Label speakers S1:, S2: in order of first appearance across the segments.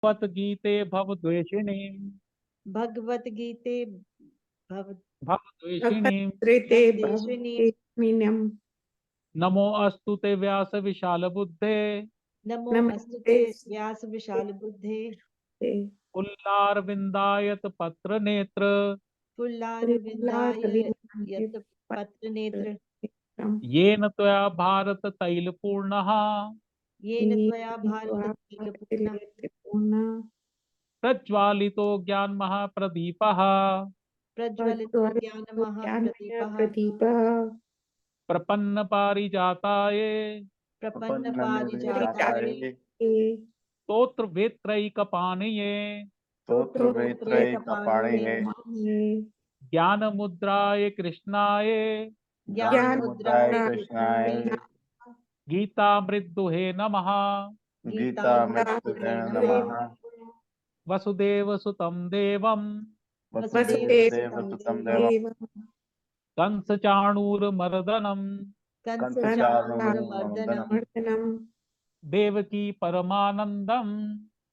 S1: भगवत गीते भवद्वेषिणी
S2: भगवत गीते भव
S1: भवद्वेषिणी
S3: ऋते
S2: भवदेशिनी
S3: भवमीनम्
S1: नमो अस्तु ते व्यास विशाल बुद्धे
S2: नमो अस्तुते व्यास विशाल बुद्धे
S1: उल्लार विंदायत पत्र नेत्र
S2: फुल्लार विंदाय यत पत्र नेत्र
S1: येन त्वया भारत तैल पूर्णः
S2: येन त्वया भारत तैलपूर्णः
S1: प्रज्वालितो ज्ञान महाप्रदीपः
S2: प्रज्वलितो ज्ञान महाप्रदीपः
S3: प्रदीपः
S1: प्रपन्न पारिजाताय
S2: प्रपन्न पारिजाताय
S1: स्तोत्र वेत्रैकपाणिये
S2: स्तोत्रवेत्रैकपाणिये
S1: ज्ञान मुद्राय कृष्णाय
S2: ज्ञान मुद्राय कृष्णाय
S1: गीतामृतदुहे नमः
S2: गीतामृतदुहे नमः
S1: वसुदेव सुतं देवं
S2: वसुदेवसुतं देवं
S1: कंस चाणूरमर्दनम्
S2: कंसचाणूरमर्दनम्
S1: देवकी परमानंदम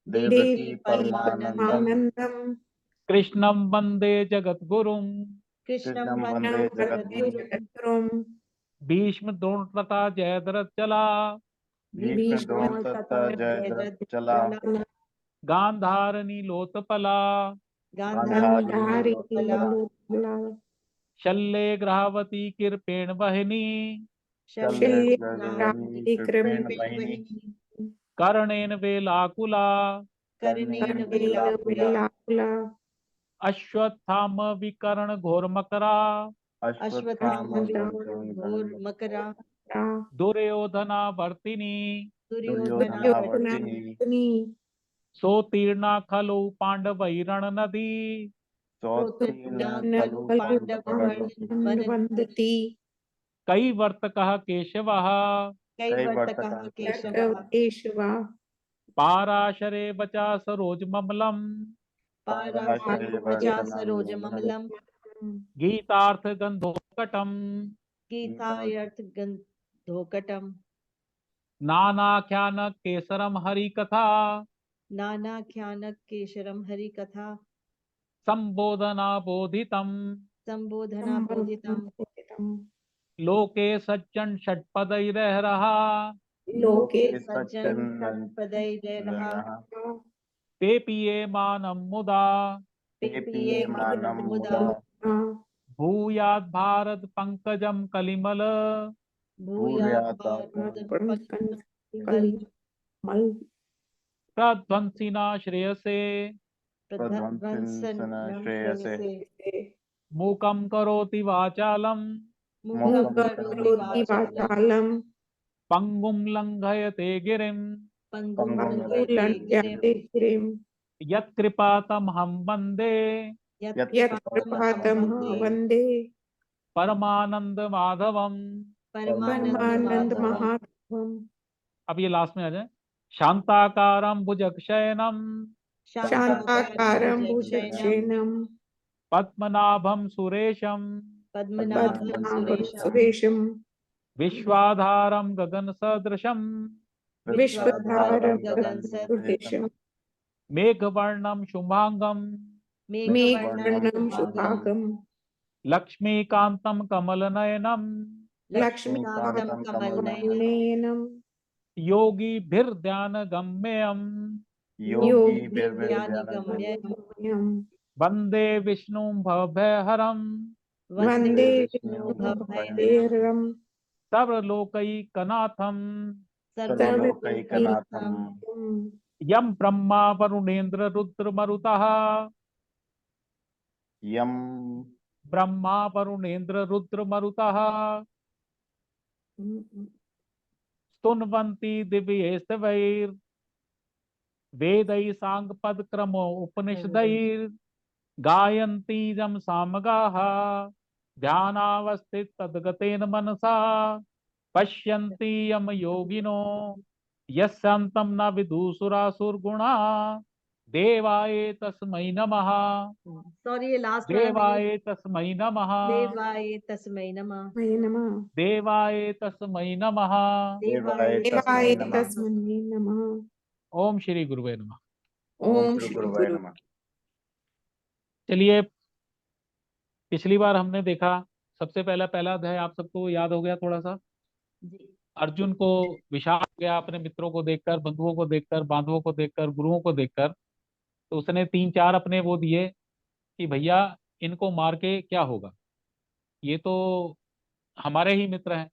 S2: देवकी परमानंदम्
S1: कृष्णं वंदे जगद्गुरुं
S2: कृष्णं वन्दे जगद्गुरुं
S1: भीष्म द्रोण तथा जयद्रथ चला
S2: भीष्म तथा जयद्रथ चला
S1: गांधारनी लोतपला
S2: गांधारी लोकला
S1: शल्ये ग्रहावती कृपेण वहिनी कर्णेन वेलाकुला
S2: कर्णेन वेलाकुला
S1: अश्वत्थाम विकर्ण घोरमकरा
S2: अश्वत्थामा घोर मकरा
S1: दुर्योधना वर्तिनी
S2: दुर्योधनावर्तिनी
S1: सोतीर्णा खलु पांडवैरण नदी
S3: वन्दति
S1: कई वर्तकः केशवः
S3: केशवा
S1: पाराशरे वचा सरोजममलम्
S2: सरोजममलम्
S1: गीतार्थ गंधोकटम
S2: गीतायर्थ गंधोकटम
S1: नानाख्यान केसरम हरि कथा
S2: नानाख्यानक केशरम हरि कथा
S1: संबोधना बोधितम
S2: संबोधना बोधितम
S1: लोके सज्जन षटपदैरह रहा
S2: लोके सज्जन पदै रहा
S1: ते पिये मानम मुदा
S2: पिये मानम मुदा
S1: भूयाद भारत पंकजम कलिमल
S2: भूयात् भारत
S1: प्रध्वंसिना श्रेयसे
S2: प्रध्वंसन श्रेयसे
S1: मूकम करोति वाचालम
S2: मुखं करोति वाचालम्
S1: पंगुम लंघयते गिरिम
S2: पंगुं लंघयते गिरिं
S1: यत्कृपातमहं वन्दे
S2: यत्कृपातमहं वन्दे
S1: परमानंद माधवम।
S2: परमानंद माधवम्
S1: अब ये लास्ट में आ जाए। शांताकारं भुजगशयनं
S3: शांताकारं भुजगशयनं
S1: पद्मनाभं सुरेशं
S2: पद्मनाभं
S3: सुरेशं
S1: विश्वाधारं गगनसदृशं
S3: विश्वधारं गगनसदृशं
S1: मेघवर्णं शुभांगं
S3: मेघवर्णं शुभांगं
S1: लक्ष्मीकान्तं कमलनयनं
S2: लक्ष्मीकान्तं कमलनयनं
S1: योगिभिर्ध्यानगम्यं
S2: योगिभिर्ध्यानगम्यं
S1: वन्दे विष्णुं भवभयहरं
S2: वन्दे विष्णुं भवभयहरं
S1: सर्वलोकैकनाथं
S2: सर्वलोकैकनाथं
S1: यं ब्रह्मा वरुणेन्द्र रुद्रमरुतः
S4: यम
S1: ब्रह्मा वरुणेन्द्र रुद्रमरुतः स्तुन्वन्ति दिव्यैस्तवैर् वेदैः साङ्गपदक्रमो उपनिषदैर् गायन्ति जं सामगाः ध्यानावस्थित तद्गतेन मनसा पश्यन्ति यम योगिनो यस्यान्तं न विदुषुरासुरगुणा देवाय तस्मै नमः।
S2: सॉरी ये लास्ट
S1: देवाय तस्मै नमः।
S2: देवाय तस्मै नमः
S1: देवाय तस्मै नमः।
S2: देवाय
S3: देवाय तस्मै नमः।
S1: ओम श्री गुरुवे नमः।
S3: ओम श्री गुरु।
S1: चलिए, पिछली बार हमने देखा, सबसे पहला अध्याय आप सबको याद हो गया थोड़ा सा।
S2: जी।
S1: अर्जुन को विषाद हो गया अपने मित्रों को देखकर, बंधुओं को देखकर, बांधवों को देखकर, गुरुओं को देखकर। तो उसने तीन चार अपने वो दिए कि भैया इनको मार के क्या होगा, ये तो हमारे ही मित्र हैं,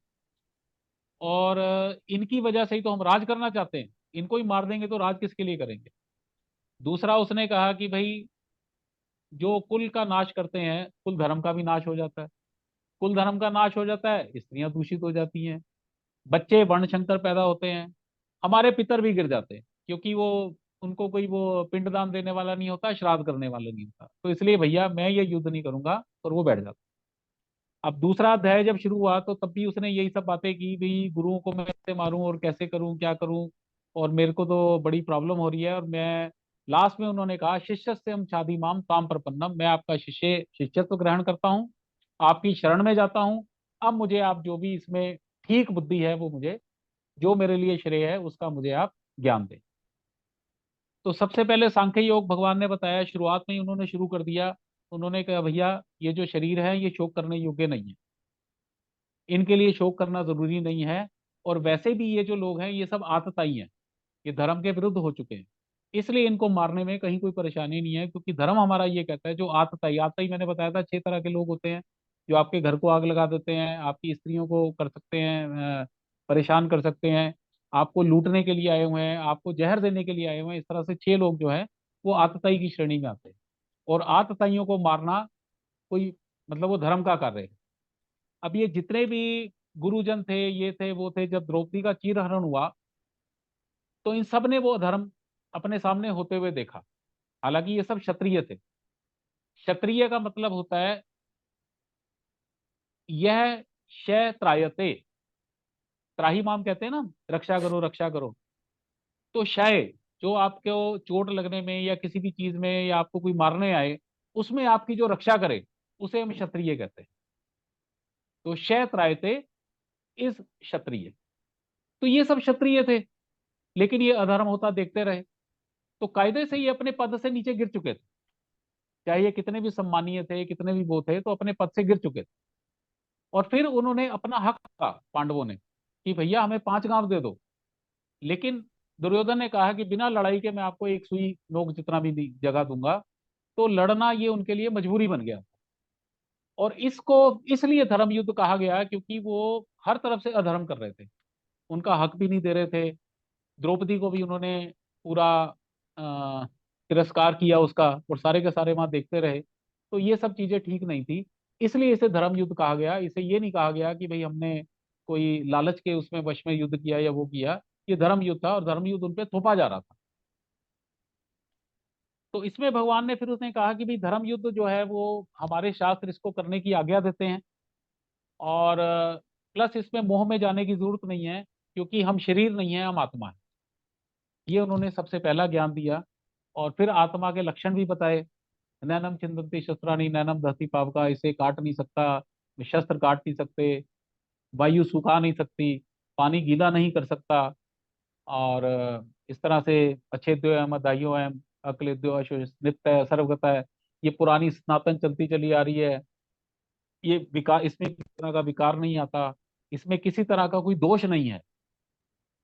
S1: और इनकी वजह से ही तो हम राज करना चाहते हैं, इनको ही मार देंगे तो राज किसके लिए करेंगे। दूसरा उसने कहा कि भाई जो कुल का नाश करते हैं, कुल धर्म का भी नाश हो जाता है। कुल धर्म का नाश हो जाता है, स्त्रियां दूषित हो जाती हैं, बच्चे वर्णशंकर पैदा होते हैं, हमारे पितर भी गिर जाते हैं, क्योंकि वो उनको कोई वो पिंडदान देने वाला नहीं होता, श्राद्ध करने वाला नहीं होता। तो इसलिए भैया मैं ये युद्ध नहीं करूंगा, और वो बैठ जाता। अब दूसरा अध्याय जब शुरू हुआ तो तब भी उसने यही सब बातें की, भाई गुरुओं को मैं कैसे मारूं और कैसे करूं, क्या करूं, और मेरे को तो बड़ी प्रॉब्लम हो रही है। और मैं लास्ट में उन्होंने कहा, शिष्य से हम छादी माम ताम प्रपन्नम, मैं आपका शिष्यत्व ग्रहण करता हूं, आपकी शरण में जाता हूं। अब मुझे आप जो भी इसमें ठीक बुद्धि है, वो मुझे, जो मेरे लिए श्रेय है उसका मुझे आप ज्ञान दें। तो सबसे पहले सांख्य योग भगवान ने बताया, शुरुआत में ही उन्होंने शुरू कर दिया। उन्होंने कहा भैया ये जो शरीर है ये शोक करने योग्य नहीं है, इनके लिए शोक करना जरूरी नहीं है। और वैसे भी ये जो लोग हैं ये सब आतताई हैं, ये धर्म के विरुद्ध हो चुके हैं, इसलिए इनको मारने में कहीं कोई परेशानी नहीं है, क्योंकि धर्म हमारा ये कहता है, जो आतताई, आतताई मैंने बताया था 6 तरह के लोग होते हैं, जो आपके घर को आग लगा देते हैं, आपकी स्त्रियों को कर सकते हैं परेशान कर सकते हैं, आपको लूटने के लिए आए हुए हैं, आपको जहर देने के लिए आए हुए हैं। इस तरह से 6 लोग जो है वो आतताई की श्रेणी में आते हैं। और आतताइयों को मारना कोई, मतलब वो धर्म का कार्य है। अब ये जितने भी गुरुजन थे, ये थे वो थे, जब द्रौपदी का चीरहरण हुआ तो इन सब ने वो धर्म अपने सामने होते हुए देखा। हालांकि ये सब क्षत्रिय थे। क्षत्रिय का मतलब होता है यह शय त्रायते, त्राहिमाम कहते हैं ना, रक्षा करो रक्षा करो। तो शय, जो आपको चोट लगने में या किसी भी चीज में या आपको कोई मारने आए, उसमें आपकी जो रक्षा करे, उसे हम क्षत्रिय कहते हैं। तो शय त्रायते इस क्षत्रिय। तो ये सब क्षत्रिय थे, लेकिन ये अधर्म होता देखते रहे, तो कायदे से ये अपने पद से नीचे गिर चुके थे। चाहे ये कितने भी सम्मानीय थे, कितने भी वो थे, तो अपने पद से गिर चुके थे। और फिर उन्होंने अपना हक कहा पांडवों ने कि भैया हमें 5 गांव दे दो। लेकिन दुर्योधन ने कहा कि बिना लड़ाई के मैं आपको एक सुई नोक जितना भी जगह दूंगा। तो लड़ना ये उनके लिए मजबूरी बन गया। और इसको इसलिए धर्म युद्ध कहा गया, क्योंकि वो हर तरफ से अधर्म कर रहे थे, उनका हक भी नहीं दे रहे थे। द्रौपदी को भी उन्होंने पूरा तिरस्कार किया उसका, और सारे के सारे वहां देखते रहे। तो ये सब चीजें ठीक नहीं थी, इसलिए इसे धर्म युद्ध कहा गया। इसे ये नहीं कहा गया कि भाई हमने कोई लालच के उसमें वश में युद्ध किया या वो किया। ये धर्म युद्ध था, और धर्म युद्ध उनपे थोपा जा रहा था। तो इसमें भगवान ने फिर उसने कहा कि भाई धर्म युद्ध जो है वो हमारे शास्त्र इसको करने की आज्ञा देते हैं। और प्लस इसमें मोह में जाने की जरूरत नहीं है, क्योंकि हम शरीर नहीं है, हम आत्मा है। ये उन्होंने सबसे पहला ज्ञान दिया। और फिर आत्मा के लक्षण भी बताए। नैनम छिन्दन्ति शस्त्राणि नैनम दहति पावका, इसे काट नहीं सकता, शस्त्र काट नहीं सकते, वायु सुखा नहीं सकती, पानी गीला नहीं कर सकता। और इस तरह से अच्छेद्यो एवं अदाह्यो एवं अक्लेद्यो नित्य है, सर्वगत है। ये पुरानी सनातन चलती चली आ रही है। ये विकार, इसमें किसी तरह का विकार नहीं आता, इसमें किसी तरह का कोई दोष नहीं है।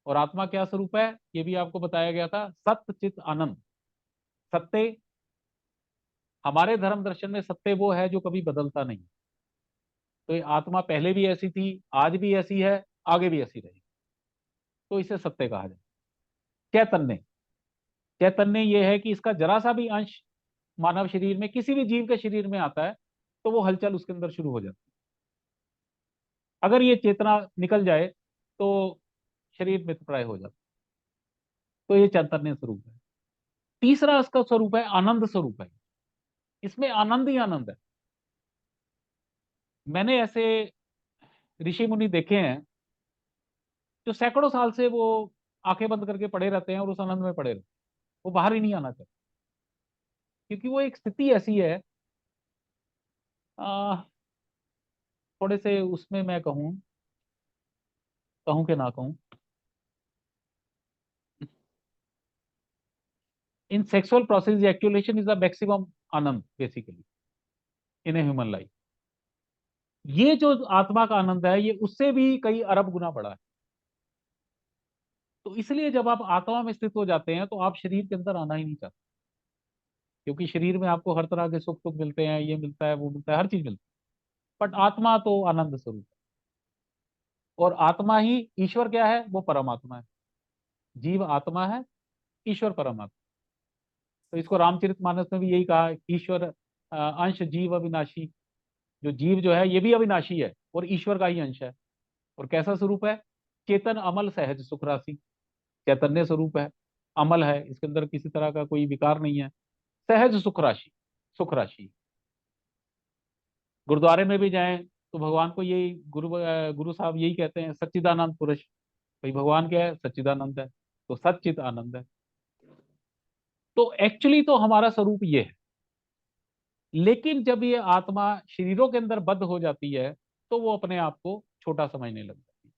S1: और आत्मा क्या स्वरूप है, ये भी आपको बताया गया था, सत्य चित आनंद। सत्य, हमारे धर्म दर्शन में सत्य वो है जो कभी बदलता नहीं। तो ये आत्मा पहले भी ऐसी थी, आज भी ऐसी है, आगे भी ऐसी रहेगी। तो इसे सत्य कहा जाए। चैतन्य, चैतन्य ये है कि इसका जरा सा भी अंश मानव शरीर में, किसी भी जीव के शरीर में आता है, तो वो हलचल उसके अंदर शुरू हो जाती है। अगर ये चेतना निकल जाए तो शरीर मृतप्राय हो जाता है। तो ये चैतन्य स्वरूप है। तीसरा इसका स्वरूप है आनंद स्वरूप है। इसमें आनंद ही आनंद है। मैंने ऐसे ऋषि मुनि देखे हैं जो सैकड़ों साल से वो आंखें बंद करके पड़े रहते हैं और उस आनंद में पड़े रहते हैं, वो बाहर ही नहीं आना चाहते, क्योंकि वो एक स्थिति ऐसी है। आ, थोड़े से उसमें मैं कहूँ, कहूँ कि ना कहूँ, in sexual process ejaculation is the maximum Anand basically in a human life. ये जो आत्मा का आनंद है ये उससे भी कई अरब गुना बड़ा है। तो इसलिए जब आप आत्मा में स्थित हो जाते हैं तो आप शरीर के अंदर आना ही नहीं चाहते, क्योंकि शरीर में आपको हर तरह के सुख दुख मिलते हैं, ये मिलता है वो मिलता है, हर चीज मिलती है, बट आत्मा तो आनंद स्वरूप है। और आत्मा ही ईश्वर क्या है, वो परमात्मा है। जीव आत्मा है, ईश्वर परमात्मा। तो इसको रामचरितमानस में भी यही कहा, ईश्वर अंश जीव अविनाशी। जो जीव जो है ये भी अविनाशी है और ईश्वर का ही अंश है। और कैसा स्वरूप है, चेतन अमल सहज सुख राशि। चैतन्य स्वरूप है, अमल है, इसके अंदर किसी तरह का कोई विकार नहीं है, सहज सुख राशि, सुख राशि। गुरुद्वारे में भी जाएं तो भगवान को यही गुरु साहब यही कहते हैं, सच्चिदानंद पुरुष। भाई भगवान क्या है, सच्चिदानंद है, तो सच्चित आनंद है। तो एक्चुअली तो हमारा स्वरूप ये है, लेकिन जब ये आत्मा शरीरों के अंदर बद्ध हो जाती है तो वो अपने आप को छोटा समझने लग जाती है।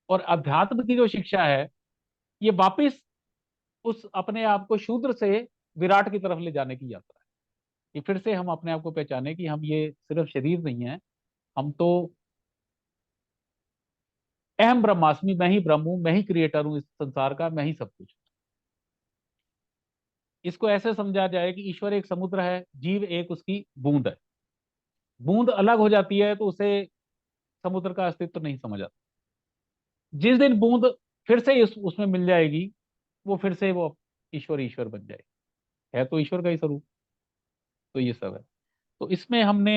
S1: और अध्यात्म की जो शिक्षा है ये वापिस उस अपने आप को शूद्र से विराट की तरफ ले जाने की यात्रा है। कि फिर से हम अपने आप को पहचाने कि हम ये सिर्फ शरीर नहीं है, हम तो अहम ब्रह्मास्मि, मैं ही ब्रह्म हूं, मैं ही क्रिएटर हूं इस संसार का, मैं ही सब कुछ। इसको ऐसे समझा जाए कि ईश्वर एक समुद्र है, जीव एक उसकी बूंद है। बूंद अलग हो जाती है तो उसे समुद्र का अस्तित्व नहीं समझ आता। जिस दिन बूंद फिर से उसमें मिल जाएगी, वो फिर से वो ईश्वर ईश्वर बन जाएगी। है तो ईश्वर का ही स्वरूप। तो ये सब है। तो इसमें हमने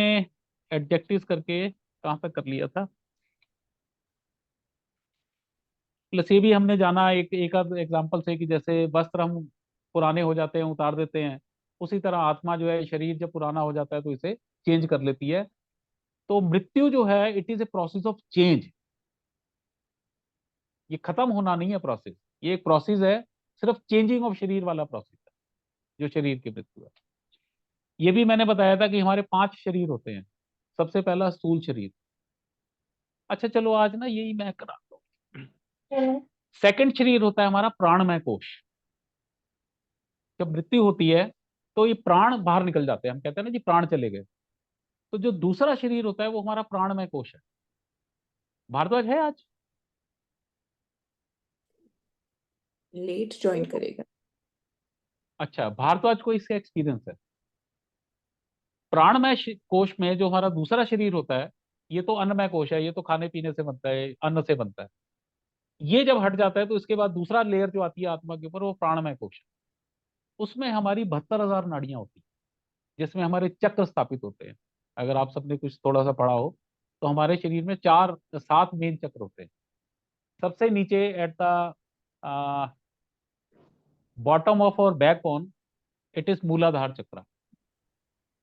S1: एडजेक्टिव्स करके कहाँ तक कर लिया था, प्लस ये भी हमने जाना एक एक एग्जाम्पल से कि जैसे वस्त्र हम पुराने हो जाते हैं उतार देते हैं, उसी तरह आत्मा जो है, शरीर जब पुराना हो जाता है तो इसे चेंज कर लेती है। तो मृत्यु जो है it is a process of change. ये खत्म होना नहीं है प्रोसेस, ये एक प्रोसेस है, सिर्फ चेंजिंग ऑफ शरीर वाला प्रोसेस है जो शरीर की मृत्यु है। ये भी मैंने बताया था कि हमारे 5 शरीर होते हैं। सबसे पहला स्थूल शरीर। अच्छा चलो आज ना यही मैं कराता हूँ। सेकंड शरीर होता है हमारा प्राणमय कोश। जब मृत्यु होती है तो ये प्राण बाहर निकल जाते हैं, हम कहते हैं ना जी प्राण चले गए। तो जो दूसरा शरीर होता है वो हमारा प्राणमय कोश है। भारद्वाज है आज?
S3: लेट ज्वाइन करेगा।
S1: अच्छा, भारद्वाज को इसका एक्सपीरियंस है। प्राणमय कोश में जो हमारा दूसरा शरीर होता है, ये तो अन्नमय कोश है, ये तो खाने पीने से बनता है, अन्न से बनता है। ये जब हट जाता है तो इसके बाद दूसरा लेयर जो आती है आत्मा के ऊपर, वो प्राणमय कोश है। उसमें हमारी 72,000 नाड़ियां होती हैं, जिसमें हमारे चक्र स्थापित होते हैं। अगर आप सबने कुछ थोड़ा सा पढ़ा हो तो हमारे शरीर में 7 मेन चक्र होते हैं। सबसे नीचे एट द बॉटम ऑफ और बैक बोन, इट इज मूलाधार चक्र।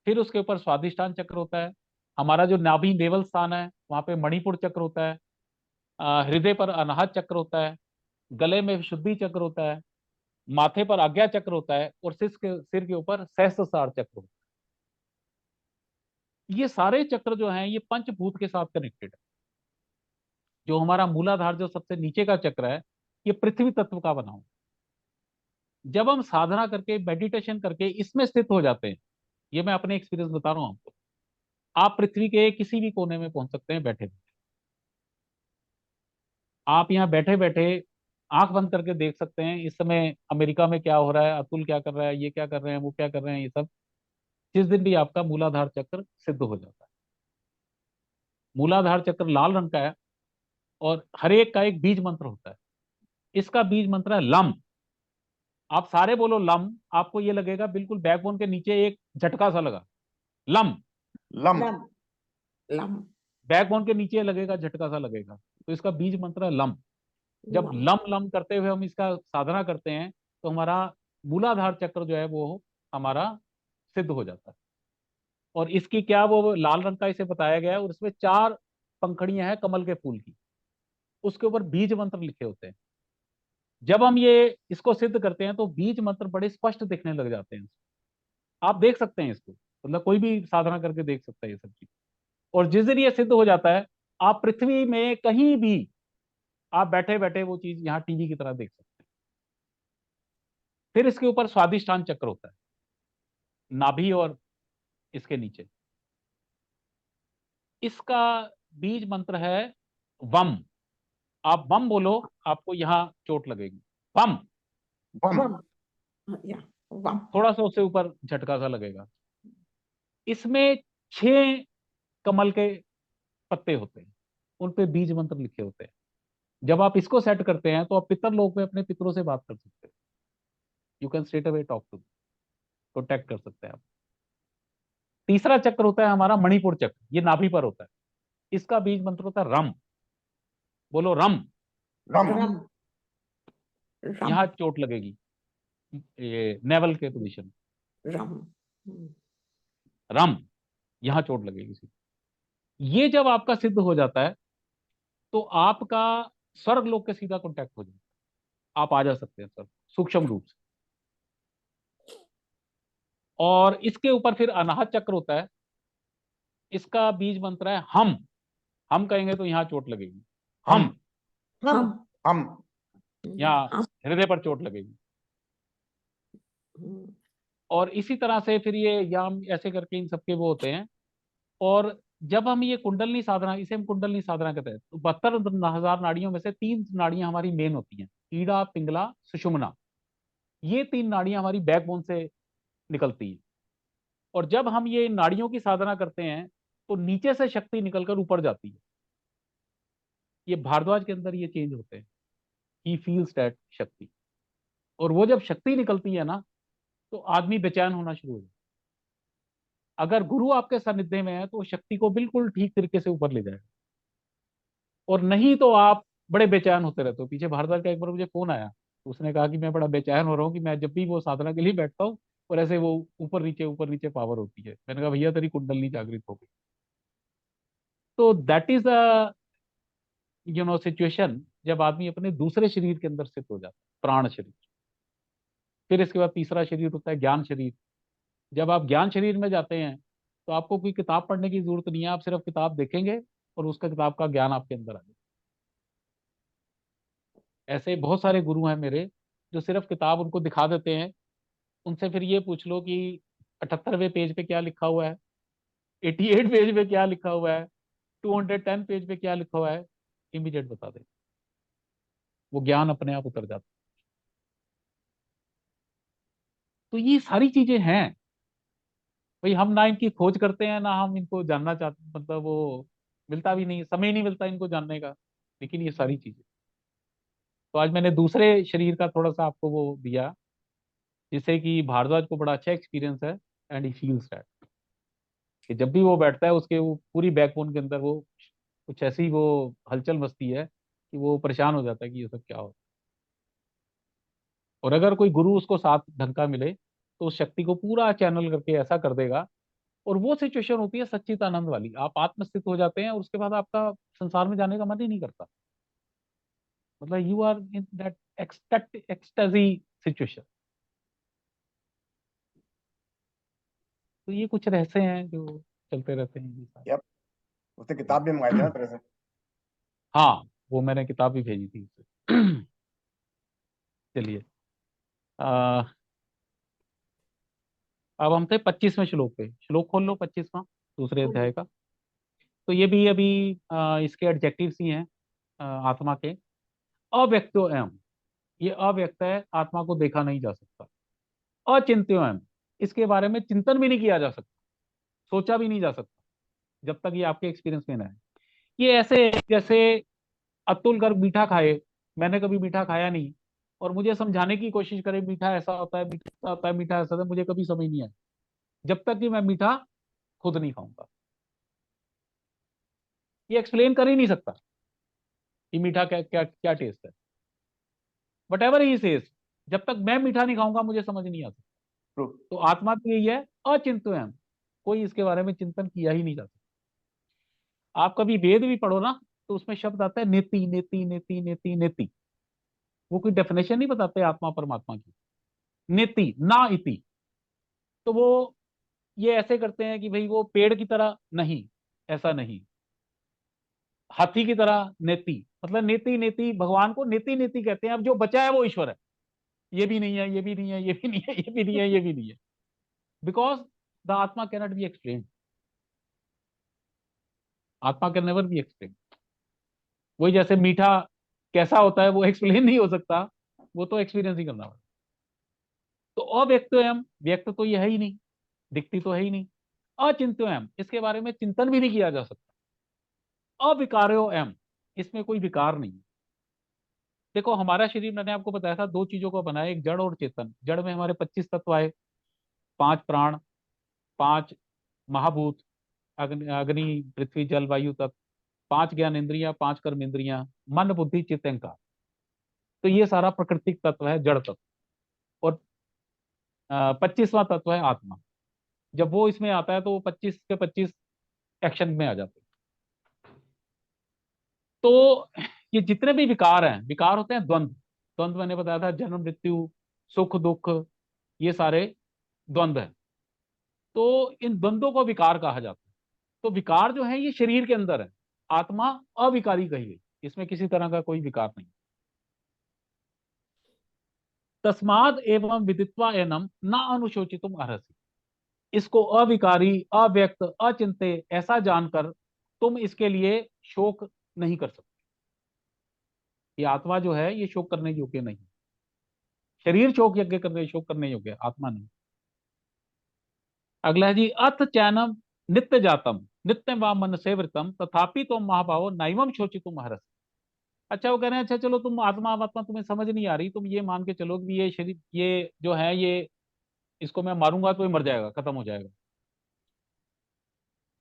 S1: फिर उसके ऊपर स्वादिष्टान चक्र होता है। हमारा जो नाभि नेवल स्थान है वहां पे मणिपुर चक्र होता है। हृदय पर अनाहत चक्र होता है। गले में शुद्धि चक्र होता है। माथे पर आज्ञा चक्र होता है। और सिर के ऊपर सहस्त्रसार चक्र होता है। ये सारे चक्र जो हैं ये पंचभूत के साथ कनेक्टेड है। जो हमारा मूलाधार जो सबसे नीचे का चक्र है, ये पृथ्वी तत्व का बना हुआ। जब हम साधना करके मेडिटेशन करके इसमें स्थित हो जाते हैं, ये मैं अपने एक्सपीरियंस बता रहा हूँ आपको, आप पृथ्वी के किसी भी कोने में पहुंच सकते हैं बैठे। आप यहाँ बैठे बैठे आंख बंद करके देख सकते हैं इस समय अमेरिका में क्या हो रहा है, अतुल क्या कर रहा है, ये क्या कर रहे हैं, वो क्या कर रहे हैं, ये सब। जिस दिन भी आपका मूलाधार चक्र सिद्ध हो जाता है। मूलाधार चक्र लाल रंग का है और हर एक का एक बीज मंत्र होता है। इसका बीज मंत्र है लम। आप सारे बोलो लम, आपको ये लगेगा बिल्कुल बैकबोन के नीचे एक झटका सा लगा। Lump.
S4: Lump.
S2: Lump.
S3: Lump.
S1: Backbone के नीचे लगेगा, झटका सा लगेगा। तो इसका बीज मंत्र है लम। जब
S3: लम।
S1: लम लम करते हुए हम इसका साधना करते हैं तो हमारा मूलाधार चक्र जो है वो हमारा सिद्ध हो जाता है। और इसकी क्या, वो लाल रंग का इसे बताया गया है और इसमें 4 पंखड़ियां हैं कमल के फूल की। उसके ऊपर बीज मंत्र लिखे होते हैं। जब हम ये इसको सिद्ध करते हैं तो बीज मंत्र बड़े स्पष्ट दिखने लग जाते हैं। आप देख सकते हैं इसको, मतलब कोई भी साधना करके देख सकता है ये सब चीज। और जिस दिन ये सिद्ध हो जाता है, आप पृथ्वी में कहीं भी आप बैठे बैठे वो चीज यहाँ टीवी की तरह देख सकते हैं। फिर इसके ऊपर स्वादिष्टान चक्र होता है, नाभि और इसके नीचे। इसका बीज मंत्र है वम। आप बम बोलो, आपको यहां चोट लगेगी। बम।
S3: वम। या वम।
S1: थोड़ा सा उससे ऊपर झटका सा लगेगा। इसमें 6 कमल के पत्ते होते हैं, उन पे बीज मंत्र लिखे होते हैं। जब आप इसको सेट करते हैं तो आप पितर लोक में अपने पितरों से बात कर सकते हैं। You can straight away talk to, protect कर सकते हैं आप। तीसरा चक्र होता है हमारा मणिपुर चक्र, ये नाभि पर होता है। इसका बीज मंत्र होता है रम। बोलो रम।
S3: रम।
S2: रम।
S3: रम।
S1: यहां चोट लगेगी, ये नेवल के पोजीशन।
S3: रम।
S1: रम, यहां चोट लगेगी सीधी। ये जब आपका सिद्ध हो जाता है तो आपका स्वर्ग लोक के सीधा कांटेक्ट हो जाता है, आप आ जा सकते हैं सर, सूक्ष्म रूप से। और इसके ऊपर फिर अनाहत चक्र होता है। इसका बीज मंत्र है हम कहेंगे तो यहां चोट लगेगी। हम।
S2: हम।
S3: हम।
S1: यहाँ
S3: हम।
S1: हृदय पर चोट लगेगी। और इसी तरह से फिर ये याम ऐसे करके इन सबके वो होते हैं। और जब हम ये कुंडलनी साधना, इसे हम कुंडलनी साधना कहते हैं, तो 72,000 नाड़ियों में से 3 नाड़ियां हमारी मेन होती हैं, ईड़ा, पिंगला, सुषुम्ना। ये 3 नाड़ियां हमारी बैकबोन से निकलती हैं। और जब हम ये नाड़ियों की साधना करते हैं तो नीचे से शक्ति निकलकर ऊपर जाती है। ये भारद्वाज के अंदर ये चेंज होते हैं। ही फील्स दैट शक्ति। और वो जब शक्ति निकलती है ना, तो आदमी बेचैन होना शुरू हो जाता है। अगर गुरु आपके सानिध्य में है तो वो शक्ति को बिल्कुल ठीक तरीके से ऊपर ले जाएगा। और नहीं तो आप बड़े बेचैन होते रहते हो। पीछे भारद्वाज का एक बार मुझे फोन आया, तो उसने कहा कि मैं बड़ा बेचैन हो रहा हूँ कि मैं जब भी वो साधना के लिए बैठता हूँ और ऐसे वो ऊपर नीचे पावर होती है। मैंने कहा भैया तेरी कुंडली जागृत हो गई। तो दैट इज अ सिचुएशन जब आदमी अपने दूसरे शरीर के अंदर स्थित हो जाता है, प्राण शरीर। फिर इसके बाद तीसरा शरीर होता है ज्ञान शरीर। जब आप ज्ञान शरीर में जाते हैं तो आपको कोई किताब पढ़ने की जरूरत नहीं है, आप सिर्फ किताब देखेंगे और उसका किताब का ज्ञान आपके अंदर आ जाएगा। ऐसे बहुत सारे गुरु हैं मेरे जो सिर्फ किताब उनको दिखा देते हैं। उनसे फिर ये पूछ लो कि 78वें पेज पे क्या लिखा हुआ है, 88 पेज पे क्या लिखा हुआ है, 210 पेज पे क्या लिखा हुआ है, इमीडिएट बता दे। वो ज्ञान अपने आप उतर जाता है। तो ये सारी चीजें हैं भाई। हम ना इनकी खोज करते हैं, ना हम इनको जानना चाहते, मतलब वो मिलता भी नहीं, समय नहीं मिलता इनको जानने का। लेकिन ये सारी चीजें, तो आज मैंने दूसरे शरीर का थोड़ा सा आपको वो दिया, जिससे कि भारद्वाज को बड़ा अच्छा एक्सपीरियंस है। एंड ही फील्स दैट कि जब भी वो बैठता है उसके वो पूरी बैकबोन के अंदर वो कुछ ऐसी वो हलचल मचती है कि वो परेशान हो जाता है कि ये सब क्या हो। और अगर कोई गुरु उसको साथ ढंग का मिले तो उस शक्ति को पूरा चैनल करके ऐसा कर देगा। और वो सिचुएशन होती है सच्चिदानंद वाली, आप आत्मस्थित हो जाते हैं और उसके बाद आपका संसार में जाने का मन ही नहीं करता। मतलब you are in that ecstasy situation. तो ये कुछ रहस्य हैं जो चलते रहते हैं ये सारे।
S4: यप। उसने किताब भी मंगाई थी ना तेरे से।
S1: हाँ, वो मैंने किताब भी भेजी थी उससे। चलिए, आ, अब हम थे 25वें श्लोक पे। श्लोक खोल लो 25वां, दूसरे अध्याय का। तो ये भी अभी इसके एडजेक्टिव्स ही हैं, आत्मा के। अव्यक्तो एम, ये अव्यक्त है, आत्मा को देखा नहीं जा सकता। अचिंत्यो एम, इसके बारे में चिंतन भी नहीं किया जा सकता, सोचा भी नहीं जा सकता जब तक ये आपके एक्सपीरियंस में ना है। ये ऐसे है जैसे अतुल गर्ग मीठा खाए, मैंने कभी मीठा खाया नहीं, और मुझे समझाने की कोशिश करे मीठा ऐसा होता है, मीठा ऐसा होता है, मीठा ऐसा होता है, मुझे कभी समझ नहीं आया जब तक कि मैं मीठा खुद नहीं खाऊंगा। ये एक्सप्लेन कर ही नहीं सकता कि मीठा क्या क्या क्या टेस्ट है। वट एवर ही सेज, जब तक मैं मीठा नहीं खाऊंगा मुझे समझ नहीं आ सकता।
S4: ट्रू।
S1: तो आत्मा भी यही है, अचिंत्य, कोई इसके बारे में चिंतन किया ही नहीं जा सकता। आप कभी वेद भी पढ़ो ना, तो उसमें शब्द आता है नेति नेति नेति नेति नेति। वो कोई डेफिनेशन नहीं बताते आत्मा परमात्मा की। नेति ना इति। तो वो ये ऐसे करते हैं कि भाई वो पेड़ की तरह नहीं, ऐसा नहीं, हाथी की तरह नेति, मतलब नेति नेति, भगवान को नेति नेति कहते हैं। अब जो बचा है वो ईश्वर है, ये भी नहीं है, ये भी नहीं है, ये भी नहीं है, ये भी नहीं है, ये भी नहीं है, बिकॉज द आत्मा कैन नॉट बी एक्सप्लेन। आत्मा कैन नेवर बी एक्सप्लेन। वही जैसे मीठा कैसा होता है वो एक्सप्लेन नहीं हो सकता, वो तो एक्सपीरियंस ही करना पड़ेगा। तो अव्यक्त एम, व्यक्त तो ये है ही नहीं, दिखती तो है ही नहीं। अचिंत्यो एम, इसके बारे में चिंतन भी नहीं किया जा सकता। अविकार्यो एम, इसमें कोई विकार नहीं। देखो हमारा शरीर मैंने आपको बताया था दो चीजों का बना है, एक जड़ और चेतन। जड़ में हमारे 25 तत्व आए, 5 प्राण, 5 महाभूत, अग्नि अग्नि पृथ्वी जल वायु तत्व, 5 ज्ञान इंद्रियां, 5 कर्म इंद्रियां, मन बुद्धि चित्त अहंकार। तो ये सारा प्राकृतिक तत्व है, जड़ तत्व। और 25वां तत्व है आत्मा। जब वो इसमें आता है तो वो 25 के 25 एक्शन में आ जाते हैं। तो ये जितने भी विकार हैं, विकार होते हैं द्वंद्व। द्वंद्व मैंने बताया था, जन्म मृत्यु, सुख दुख, ये सारे द्वंद्व है। तो इन द्वंद्वों को विकार कहा जाता है। तो विकार जो है ये शरीर के अंदर है, आत्मा अविकारी कही गई, इसमें किसी तरह का कोई विकार नहीं। तस्माद एवं विदित्वा एनम न अनुशोचितुम अर्हसि, इसको अविकारी, अव्यक्त, अचिंत्य ऐसा जानकर तुम इसके लिए शोक नहीं कर सकते। ये आत्मा जो है ये शोक करने योग्य नहीं। शरीर शोक यज्ञ करने, शोक करने योग्य है, आत्मा नहीं। अगला है जी, अथ चैनम नित्य जातम नित्य वा मन सेवृतम तथापि तुम महाभाव नैवम शोचितुम हरस। अच्छा वो कह रहे हैं, अच्छा चलो तुम आत्मा आत्मा तुम्हें समझ नहीं आ रही, तुम ये मान के चलो कि ये शरीर ये जो है ये, इसको मैं मारूंगा तो ये मर जाएगा, खत्म हो जाएगा।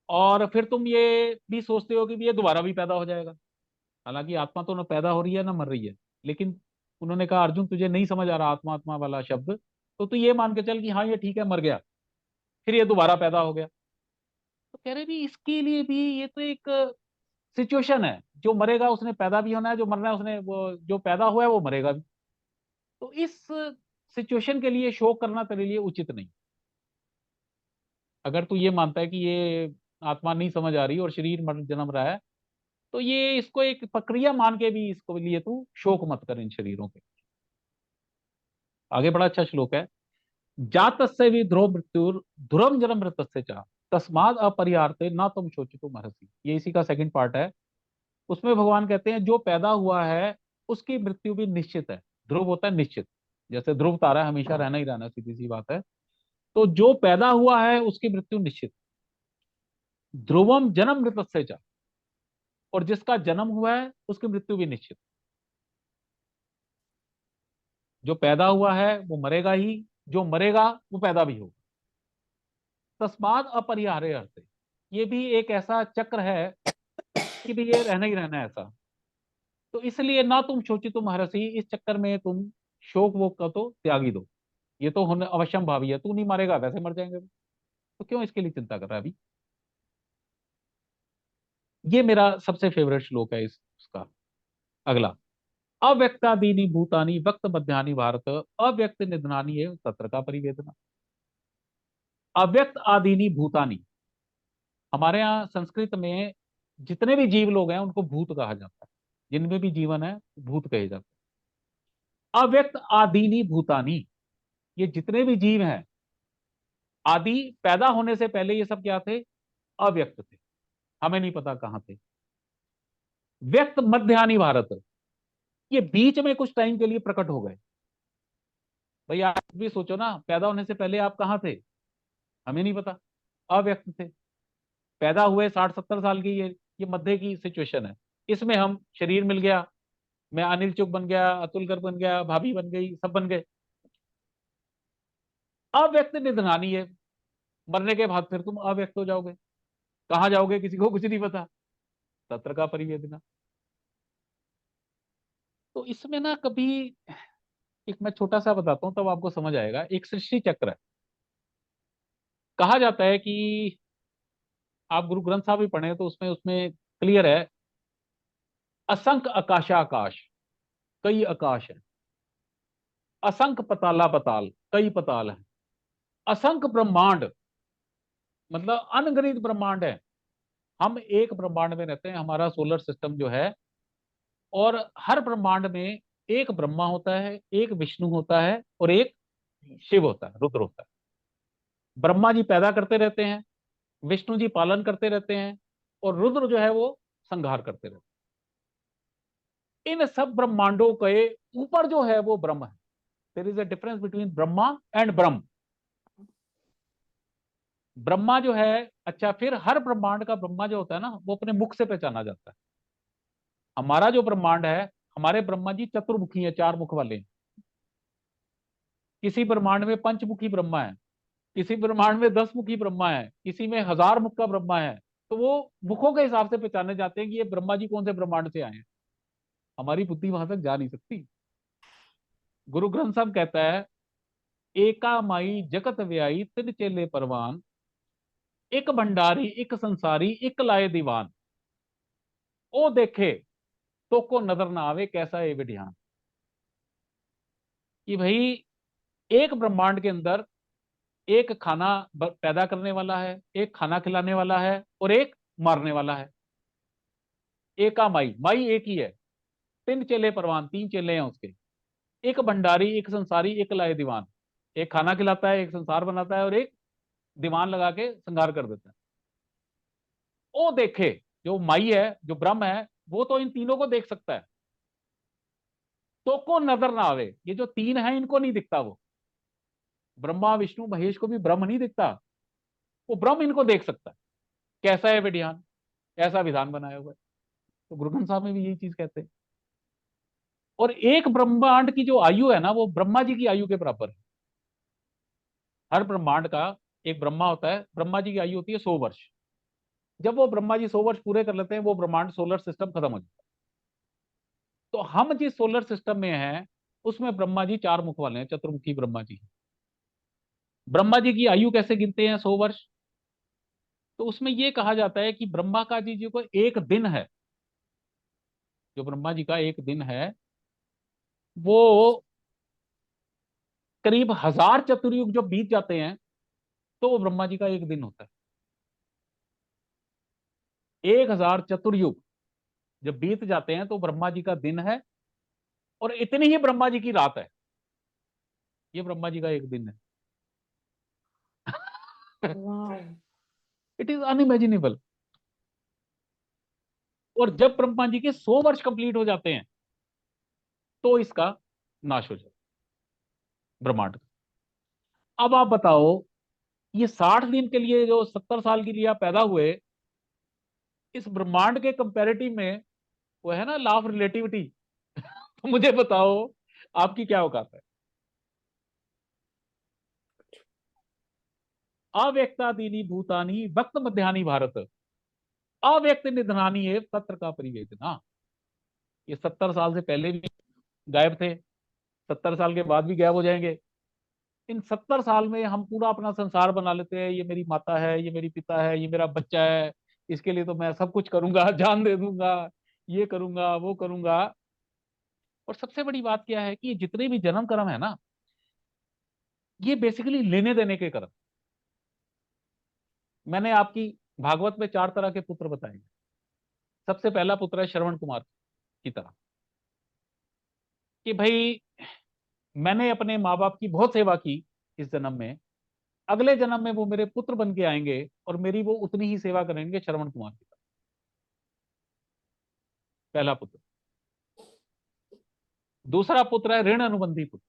S1: और फिर तुम ये भी सोचते हो कि ये दोबारा भी पैदा हो जाएगा। हालांकि आत्मा तो ना पैदा हो रही है ना मर रही है। लेकिन उन्होंने कहा अर्जुन तुझे नहीं समझ आ रहा आत्मा आत्मा वाला शब्द, तो तू ये मान के चल कि हाँ ये ठीक है, मर गया, फिर ये दोबारा पैदा हो गया। तो कह रहे भी इसके लिए भी ये तो एक सिचुएशन है, जो मरेगा उसने पैदा भी होना है, जो मरना है उसने, वो जो पैदा हुआ है वो मरेगा भी। तो इस सिचुएशन के लिए शोक करना तेरे लिए उचित नहीं। अगर तू ये मानता है कि ये आत्मा नहीं समझ आ रही और शरीर मर जन्म रहा है, तो ये इसको एक प्रक्रिया मान के भी इसको लिए तू शोक मत कर इन शरीरों के। आगे बड़ा अच्छा श्लोक है, जातस्य भी ध्रुव मृत्युर ध्रुवम जन्म मृतस्य चा तस्माद अपरिहार्ते ना तुम शोचितो महर्षि। ये इसी का सेकंड पार्ट है। उसमें भगवान कहते हैं जो पैदा हुआ है उसकी मृत्यु भी निश्चित है। ध्रुव होता है निश्चित, जैसे ध्रुव तारा है, हमेशा रहना ही रहना, सीधी सी बात है। तो जो पैदा हुआ है उसकी मृत्यु निश्चित। ध्रुवम जन्म मृतस्य चा, और जिसका जन्म हुआ है उसकी मृत्यु भी निश्चित। जो पैदा हुआ है वो मरेगा ही, जो मरेगा वो पैदा भी होगा। तस्माद अपरिहार्य अर्थ, ये भी एक ऐसा चक्र है कि भी ये रहना ही रहना है ऐसा। तो इसलिए ना तुम सोची तुम हरसी, इस चक्कर में तुम शोक वोक का तो त्यागी दो। ये तो होने अवश्यम भावी है, तू नहीं मारेगा वैसे मर जाएंगे, तो क्यों इसके लिए चिंता कर रहा है अभी। ये मेरा सबसे फेवरेट श्लोक है इस उसका। अगला, अव्यक्तादीनि भूतानि वक्त मध्यानि भारत अव्यक्त निधनानि है तत्र का परिवेदना। अव्यक्त आदीनि भूतानि, हमारे यहाँ संस्कृत में जितने भी जीव लोग हैं उनको भूत कहा जाता है। जिनमें भी जीवन है भूत कहे जाते हैं। अव्यक्त आदीनि भूतानि, ये जितने भी जीव हैं, आदि पैदा होने से पहले ये सब क्या थे, अव्यक्त थे, हमें नहीं पता कहां थे। व्यक्त मध्यानि भारत, ये बीच में कुछ टाइम के लिए प्रकट हो गए। भाई आप भी सोचो ना, पैदा होने से पहले आप कहाँ थे, हमें नहीं पता, अव्यक्त थे। पैदा हुए 60-70 साल की, ये मध्य की सिचुएशन है। इसमें हम शरीर मिल गया, मैं अनिल चुग बन गया, अतुल गर्ग बन गया, भाभी बन गई, सब बन गए। अव्यक्त निधनानी है, मरने के बाद फिर तुम अव्यक्त हो जाओगे, कहाँ जाओगे किसी को कुछ नहीं पता। तत्र का परिवेदना। तो इसमें ना कभी, एक मैं छोटा सा बताता हूँ तब आपको समझ आएगा। एक सृष्टि चक्र है। कहा जाता है कि आप गुरु ग्रंथ साहब भी पढ़े तो उसमें उसमें क्लियर है, असंख्य आकाशाकाश, कई आकाश है। असंख्य पताला पताल, कई पताल है। असंख्य ब्रह्मांड, मतलब अनगिनत ब्रह्मांड है। हम एक ब्रह्मांड में रहते हैं, हमारा सोलर सिस्टम जो है, और हर ब्रह्मांड में एक ब्रह्मा होता है, एक विष्णु होता है और एक शिव होता है, रुद्र होता है। ब्रह्मा जी पैदा करते रहते हैं, विष्णु जी पालन करते रहते हैं, और रुद्र जो है वो संहार करते रहते हैं। इन सब ब्रह्मांडों के ऊपर जो है वो ब्रह्म है। There is a difference between Brahma and Brahm. Brahma जो है, अच्छा, फिर हर ब्रह्मांड का ब्रह्मा जो होता है ना, वो अपने मुख से पहचाना जाता है। हमारा जो ब्रह्मांड है, हमारे ब्रह्मा जी चतुर्मुखी है, 4 मुख वाले हैं। किसी ब्रह्मांड में पंचमुखी ब्रह्मा है, किसी ब्रह्मांड में 10 मुखी ब्रह्मा है, किसी में 1000 मुख का ब्रह्मा है। तो वो मुखों के हिसाब से पहचाने जाते हैं कि ये ब्रह्मा जी कौन से ब्रह्मांड से आए हैं। हमारी बुद्धि वहां तक जा नहीं सकती। गुरु ग्रंथ साहब कहता है, एका माई जगत व्याई तिन चेले परवान, एक भंडारी एक संसारी एक लाए दीवान, ओ देखे तो को नजर ना आवे कैसा ये विध्यान। कि भाई एक ब्रह्मांड के अंदर एक खाना पैदा करने वाला है, एक खाना खिलाने वाला है और एक मारने वाला है। एका माई, माई एक ही है। तीन चेले परवान, 3 चेले हैं उसके। एक भंडारी एक संसारी एक लाए दीवान। एक खाना खिलाता है, एक संसार बनाता है और एक दीवान लगा के संहार कर देता है। ओ देखे, जो माई है, जो ब्रह्म है, वो तो इन तीनों को देख सकता है। तो को नजर ना आवे, ये जो 3 है इनको नहीं दिखता। वो ब्रह्मा विष्णु महेश को भी ब्रह्म नहीं दिखता, वो ब्रह्म इनको देख सकता है। कैसा है विधान, कैसा विधान बनाया हुआ है। तो गुरु ग्रंथ साहब में भी यही चीज कहते हैं। और एक ब्रह्मांड की जो आयु है ना, वो ब्रह्मा जी की आयु के बराबर है। हर ब्रह्मांड का एक ब्रह्मा होता है, ब्रह्मा जी की आयु होती है 100 वर्ष। जब वो ब्रह्मा जी 100 वर्ष पूरे कर लेते हैं, वो ब्रह्मांड सोलर सिस्टम खत्म हो जाता है। तो हम जिस सोलर सिस्टम में हैं, उसमें ब्रह्मा जी 4 मुख वाले हैं, चतुर्मुखी ब्रह्मा जी। ब्रह्मा जी की आयु कैसे गिनते हैं 100 वर्ष? तो उसमें यह कहा जाता है कि ब्रह्मा का जी को एक दिन है, जो ब्रह्मा जी का एक दिन है, वो करीब 1000 चतुर्युग जो बीत जाते हैं, तो वो ब्रह्मा जी का एक दिन होता है। 1000 चतुर्युग जब बीत जाते हैं तो ब्रह्मा जी का दिन है, और इतनी ही ब्रह्मा जी की रात है। ये ब्रह्मा जी का एक दिन है।
S3: Wow.
S1: It is unimaginable. और जब ब्रह्मा जी के 100 वर्ष कंप्लीट हो जाते हैं, तो इसका नाश हो जाता है, ब्रह्मांड का। अब आप बताओ, ये 60 दिन के लिए, जो 70 साल के लिए आप पैदा हुए, इस ब्रह्मांड के कंपैरेटिव में, वो है ना लॉ ऑफ रिलेटिविटी। तो मुझे बताओ, आपकी क्या औकात है? अव्यक्ता दीनी भूतानी वक्त मध्यानि भारत, अव्यक्त निधनानी है तत्र का परिवेदना। ये 70 साल से पहले भी गायब थे, 70 साल के बाद भी गायब हो जाएंगे। इन 70 साल में हम पूरा अपना संसार बना लेते हैं, ये मेरी माता है, ये मेरी पिता है, ये मेरा बच्चा है, इसके लिए तो मैं सब कुछ करूंगा, जान दे दूंगा, ये करूंगा वो करूंगा। और सबसे बड़ी बात क्या है कि ये जितने भी जन्म कर्म है ना, ये बेसिकली लेने देने के कर्म। मैंने आपकी भागवत में 4 तरह के पुत्र बताए। सबसे पहला पुत्र है श्रवण कुमार की तरह, कि भाई मैंने अपने माँ बाप की बहुत सेवा की इस जन्म में, अगले जन्म में वो मेरे पुत्र बन के आएंगे और मेरी वो उतनी ही सेवा करेंगे श्रवण कुमार की तरह। पहला पुत्र। दूसरा पुत्र है ऋण अनुबंधी पुत्र।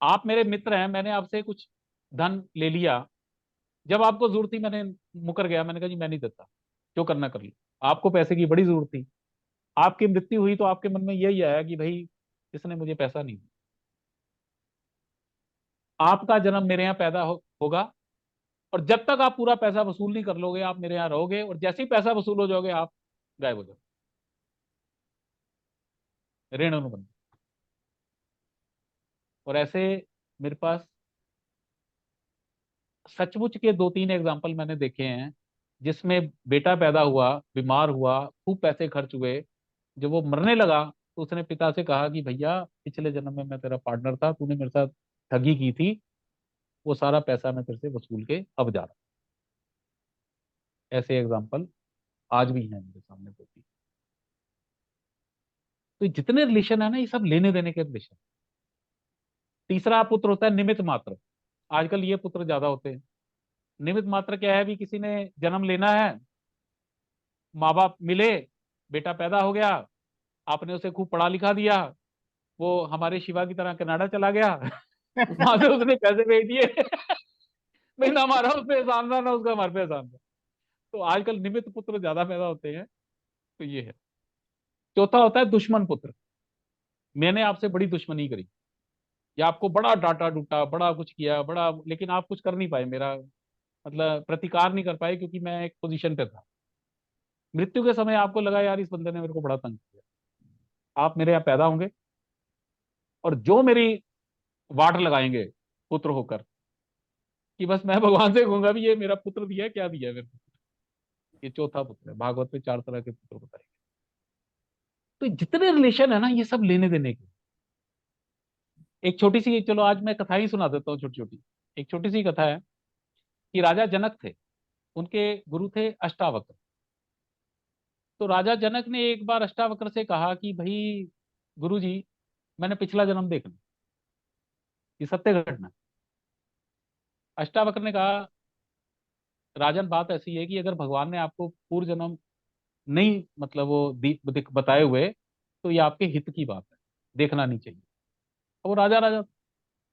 S1: आप मेरे मित्र हैं, मैंने आपसे कुछ धन ले लिया, जब आपको जरूरत थी मैंने मुकर गया, मैंने कहा जी मैं नहीं देता, जो करना कर लो। आपको पैसे की बड़ी जरूरत थी, आपकी मृत्यु हुई तो आपके मन में यही आया कि भाई इसने मुझे पैसा नहीं दिया। आपका जन्म मेरे यहाँ पैदा होगा, और जब तक आप पूरा पैसा वसूल नहीं कर लोगे, आप मेरे यहाँ रहोगे, और जैसे ही पैसा वसूल हो जाओगे आप गायब हो जाओगे। ऋण अनुबंध। और ऐसे मेरे पास सचमुच के 2-3 एग्जाम्पल मैंने देखे हैं, जिसमें बेटा पैदा हुआ, बीमार हुआ, खूब पैसे खर्च हुए, जब वो मरने लगा तो उसने पिता से कहा कि भैया पिछले जन्म में मैं तेरा पार्टनर था, तूने मेरे साथ ठगी की थी, वो सारा पैसा मैं तेरे से वसूल के अब जा रहा हूं। ऐसे एग्जाम्पल आज भी हैं मेरे सामने होती। तो जितने रिलेशन है ना, ये सब लेने देने के रिलेशन। तीसरा पुत्र होता है निमित्त मात्र। आजकल ये पुत्र ज्यादा होते हैं। निमित्त मात्र क्या है? भी किसी ने जन्म लेना है, माँ बाप मिले, बेटा पैदा हो गया, आपने उसे खूब पढ़ा लिखा दिया, वो हमारे शिवा की तरह कनाडा चला गया वहां से उसने पैसे भेज दिए नहीं, ना हमारा उस पे एहसान था, ना उसका हमारे पे एहसान था। तो आजकल निमित्त पुत्र ज्यादा पैदा होते हैं। तो ये है। चौथा होता है दुश्मन पुत्र। मैंने आपसे बड़ी दुश्मनी करी, या आपको बड़ा डांटा डूटा, बड़ा कुछ किया, बड़ा, लेकिन आप कुछ कर नहीं पाए, मेरा मतलब प्रतिकार नहीं कर पाए, क्योंकि मैं एक पोजीशन पे था। मृत्यु के समय आपको लगा यार इस बंदे ने मेरे को बड़ा तंग किया। आप मेरे यहाँ पैदा होंगे और जो मेरी वाट लगाएंगे पुत्र होकर, कि बस मैं भगवान से कहूंगा भी ये मेरा पुत्र दिया है, क्या दिया है मेरे को। ये चौथा पुत्र है। भागवत में 4 तरह के पुत्र बताए। तो जितने रिलेशन है ना, ये सब लेने देने के। एक छोटी सी, चलो आज मैं कथा ही सुना देता हूँ, छोटी छोटी। एक छोटी सी कथा है कि राजा जनक थे, उनके गुरु थे अष्टावक्र। तो राजा जनक ने एक बार अष्टावक्र से कहा कि भाई गुरु जी, मैंने पिछला जन्म देखना, ये सत्य घटना। अष्टावक्र ने कहा, राजन बात ऐसी है कि अगर भगवान ने आपको पूर्व जन्म नहीं, मतलब वो बताए हुए, तो ये आपके हित की बात है, देखना नहीं चाहिए। अब वो राजा राजा,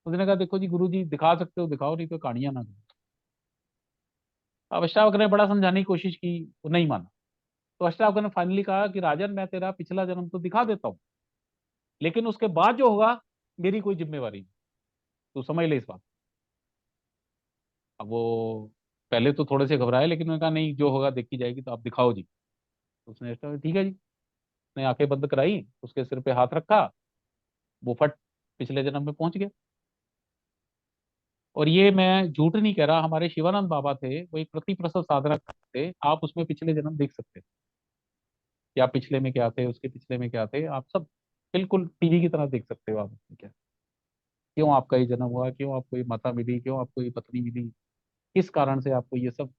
S1: उसने कहा देखो जी गुरु जी, दिखा सकते हो दिखाओ, नहीं तो कहानियां ना करो। अब अष्टावक्र ने बड़ा समझाने की कोशिश की, वो नहीं माना। तो अष्टावक्र ने फाइनली कहा कि राजन, मैं तेरा पिछला जन्म तो दिखा देता हूँ, लेकिन उसके बाद जो होगा मेरी कोई जिम्मेवारी नहीं, तू समझ ले इस बात। अब वो पहले तो थोड़े से घबराए, लेकिन उन्होंने कहा नहीं, जो होगा देखी जाएगी, तो आप दिखाओ जी। तो उसने ठीक है जी। उसने आंखें बंद कराई, उसके सिर पे हाथ रखा, वो फट पिछले जन्म में पहुंच गया। और ये मैं झूठ नहीं कह रहा, हमारे शिवानंद बाबा थे, वो एक प्रति प्रसव साधना करते थे, आप उसमें पिछले जन्म देख सकते थे कि आप पिछले में क्या थे, उसके पिछले में क्या थे, आप सब बिल्कुल टीवी की तरह देख सकते हो आप उसमें क्या, क्यों आपका ये जन्म हुआ, क्यों आपको ये माता मिली, क्यों आपको ये पत्नी मिली, किस कारण से आपको ये सब।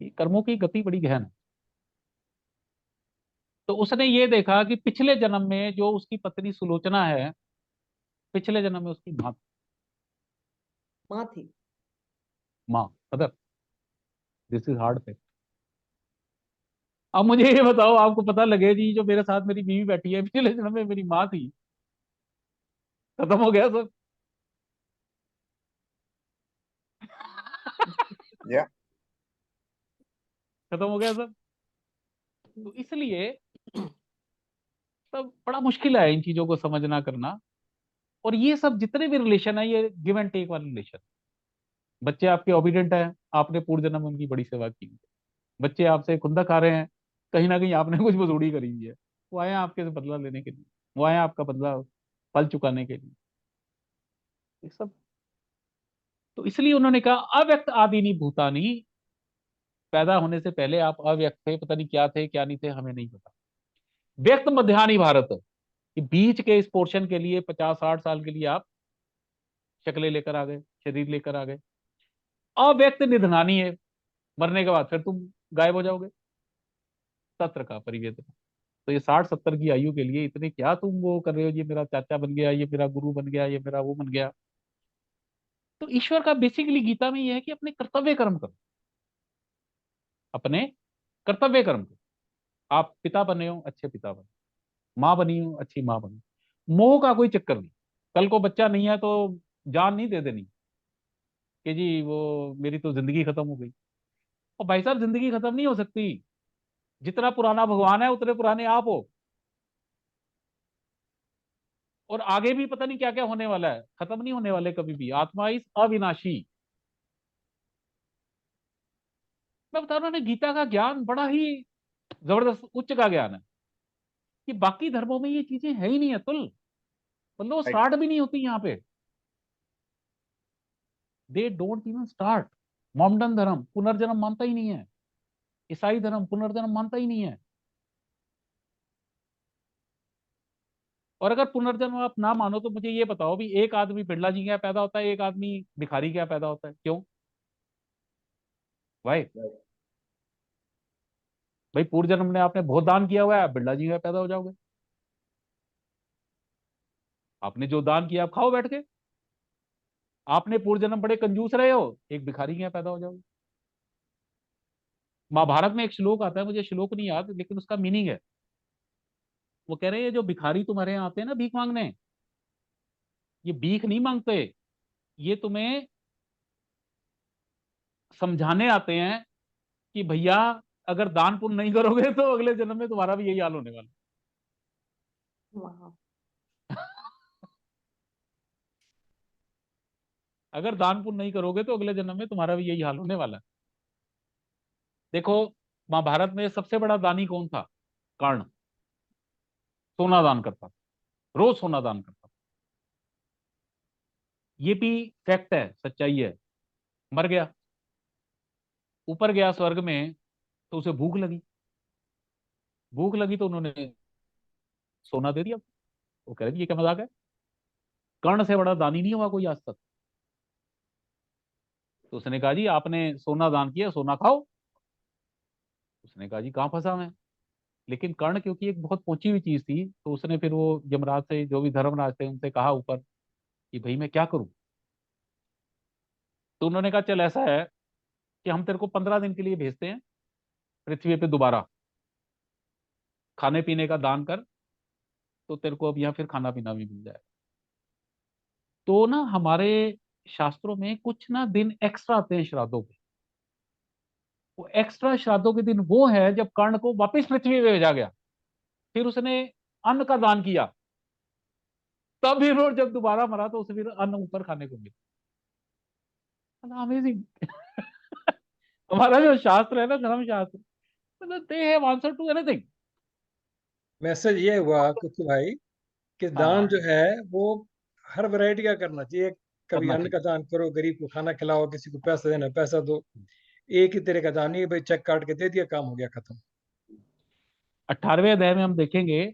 S1: ये कर्मों की गति बड़ी गहन है। तो उसने ये देखा कि पिछले जन्म में जो उसकी पत्नी सुलोचना है, पिछले जन्म में उसकी माँ,
S2: माँ थी।
S1: माँ, mother. This is hard fact. अब मुझे ये बताओ, आपको पता लगे जी जो मेरे साथ मेरी बीवी बैठी है, पिछले जन्म में मेरी माँ थी, खत्म हो गया सब।
S4: Yeah.
S1: खत्म हो गया सब। तो इसलिए सब बड़ा मुश्किल है इन चीजों को समझना करना। और ये सब जितने भी रिलेशन है, ये गिव एंड टेक वाले रिलेशन। बच्चे आपके ओबिडेंट है, आपने पूर्व जन्म में उनकी बड़ी सेवा की है। बच्चे आपसे खुंदक खा रहे हैं, कहीं ना कहीं आपने कुछ वसूली करी हुई है। वो आए हैं आपके से बदला लेने के लिए, वो आए हैं आपका बदला फल चुकाने के लिए। ये सब। तो इसलिए उन्होंने कहा अव्यक्त आदिनी भूतानी, पैदा होने से पहले आप अव्यक्त थे, पता नहीं क्या थे क्या नहीं थे, हमें नहीं पता। व्यक्त मध्यानि भारत, कि बीच के इस पोर्शन के लिए 50-60 साल के लिए आप शक्लें लेकर आ गए, शरीर लेकर आ गए। अव्यक्त निधनानी है, मरने के बाद फिर तुम गायब हो जाओगे। सत्र का परिवेद। तो ये 60-70 की आयु के लिए इतने क्या तुम वो कर रहे हो, ये मेरा चाचा बन गया, ये मेरा गुरु बन गया, ये मेरा वो बन गया। तो ईश्वर का बेसिकली गीता में ये है कि अपने कर्तव्य कर्म करो, अपने कर्तव्य कर्म करो। आप पिता बने हो, अच्छे पिता बनो। माँ बनी हो, अच्छी माँ बनो। मोह का कोई चक्कर नहीं। कल को बच्चा नहीं है तो जान नहीं दे देनी कि जी वो मेरी तो जिंदगी खत्म हो गई। और भाई साहब, जिंदगी खत्म नहीं हो सकती। जितना पुराना भगवान है उतने पुराने आप हो। और आगे भी पता नहीं क्या क्या होने वाला है, खत्म नहीं होने वाले कभी भी। आत्मा इस अविनाशी। मैं बता रहा हूँ ना, गीता का ज्ञान बड़ा ही जबरदस्त उच्च का ज्ञान है, कि बाकी धर्मों में ये चीजें है ही नहीं है तुल। मतलब वो
S4: Right.
S1: स्टार्ट भी नहीं होती यहाँ पे। They don't even start. मोमडन धर्म पुनर्जन्म मानता ही नहीं है। ईसाई धर्म पुनर्जन्म मानता ही नहीं है। और अगर पुनर्जन्म आप ना मानो तो मुझे ये बताओ भी, एक आदमी बिरला जी क्या पैदा होता है, एक आदमी भिखारी क्या पैदा होता है, क्यों? भाई, भाई पूर्व जन्म में आपने बहुत दान किया हुआ है, आप बिरला जी क्या पैदा हो जाओगे। आपने जो दान किया आप खाओ बैठ के। आपने पूर्व जन्म बड़े कंजूस रहे हो, एक भिखारी के यहाँ पैदा हो जाओगे। महाभारत में एक श्लोक आता है, मुझे श्लोक नहीं याद, लेकिन उसका मीनिंग है, वो कह रहे हैं जो भिखारी तुम्हारे यहाँ आते हैं ना भीख मांगने, ये भीख नहीं मांगते, ये तुम्हें समझाने आते हैं कि भैया अगर दान पुण्य नहीं करोगे तो अगले जन्म में तुम्हारा भी यही हाल होने वाला
S3: Wow.
S1: है। अगर दान पुण्य नहीं करोगे तो अगले जन्म में तुम्हारा भी यही हाल होने वाला है। देखो, महाभारत में सबसे बड़ा दानी कौन था? कर्ण। सोना दान करता था, रोज सोना दान करता था। ये भी फैक्ट है, सच्चाई है। मर गया, ऊपर गया स्वर्ग में, तो उसे भूख लगी। भूख लगी तो उन्होंने सोना दे दिया। वो कह रहे ये क्या मजाक है, कर्ण से बड़ा दानी नहीं हुआ कोई आज तक। तो उसने कहा जी आपने सोना दान किया, सोना खाओ। उसने कहा जी कहाँ फंसा मैं। लेकिन कर्ण क्योंकि एक बहुत पहुंची हुई चीज थी, तो उसने फिर वो यमराज से, जो भी धर्मराज थे, उनसे कहा ऊपर कि भाई मैं क्या करूं। तो उन्होंने कहा चल ऐसा है कि हम तेरे को 15 दिन के लिए भेजते हैं पृथ्वी पे दोबारा, खाने पीने का दान कर, तो तेरे को अब यहाँ फिर खाना पीना भी मिल जाएगा। तो ना हमारे शास्त्रों में कुछ ना दिन एक्स्ट्रा आते हैं श्राद्धों के। वो एक्स्ट्रा श्राद्धों के दिन वो है जब कर्ण को वापस पृथ्वी पे भेजा गया, फिर उसने अन्न का दान किया, तब फिर वो जब दोबारा मरा तो उसे फिर अन्न ऊपर खाने को मिला। अमेजिंग। हमारा जो शास्त्र है ना, धर्म शास्त्र, मतलब they have answer to anything.
S5: Message ये हुआ कुछ भाई कि दान
S1: हाँ,
S5: जो है वो हर वैरायटी का करना चाहिए। कभी
S1: करना
S5: अन्न का
S1: चाहिए।
S5: दान करो, गरीब को खाना खिलाओ, किसी को पैसा देना पैसा दो। एक ही तरह का दान नहीं है भाई चेक काट के दे दिया काम हो गया खत्म।
S1: 18वें अध्याय में हम देखेंगे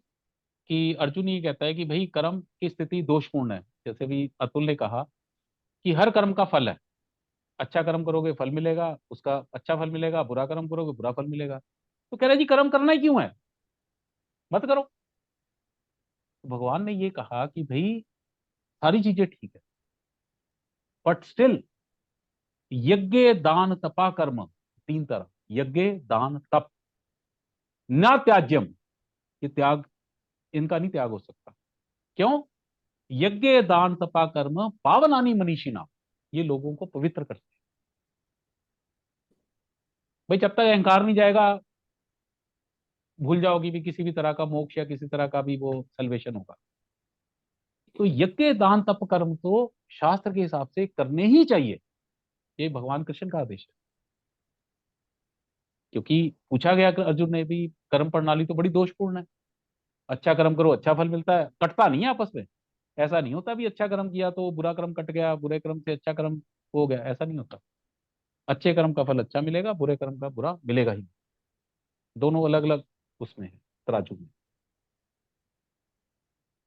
S1: कि अर्जुन ये कहता है कि भाई कर्म की स्थिति दोषपूर्ण है। जैसे भी अतुल ने कहा कि हर कर्म का फल है, अच्छा कर्म करोगे फल मिलेगा, उसका अच्छा फल मिलेगा, बुरा कर्म करोगे बुरा फल मिलेगा। तो कह रहे जी कर्म करना ही क्यों है, मत करो। तो भगवान ने ये कहा कि भाई सारी चीजें ठीक है, बट स्टिल यज्ञ दान तपा कर्म, तीन तरह, यज्ञ दान तप, ना त्याज्यम, ये त्याग, इनका नहीं त्याग हो सकता। क्यों? यज्ञ दान तपा कर्म पावनानी मनीषिणा, ये लोगों को पवित्र करते हैं। भाई जब तक अहंकार नहीं जाएगा, भूल जाओगी भी किसी भी तरह का मोक्ष या किसी तरह का भी वो सल्वेशन होगा। तो यज्ञ दान तप कर्म तो शास्त्र के हिसाब से करने ही चाहिए, ये भगवान कृष्ण का आदेश है। क्योंकि पूछा गया कि अर्जुन ने भी, कर्म प्रणाली तो बड़ी दोषपूर्ण है। अच्छा कर्म करो अच्छा फल मिलता है, कटता नहीं है आपस में। ऐसा नहीं होता भी अच्छा कर्म किया तो बुरा कर्म कट गया, बुरे कर्म से अच्छा कर्म हो गया, ऐसा नहीं होता। अच्छे कर्म का फल अच्छा मिलेगा, बुरे कर्म का बुरा मिलेगा ही। दोनों अलग अलग उसमें है, तराजू में।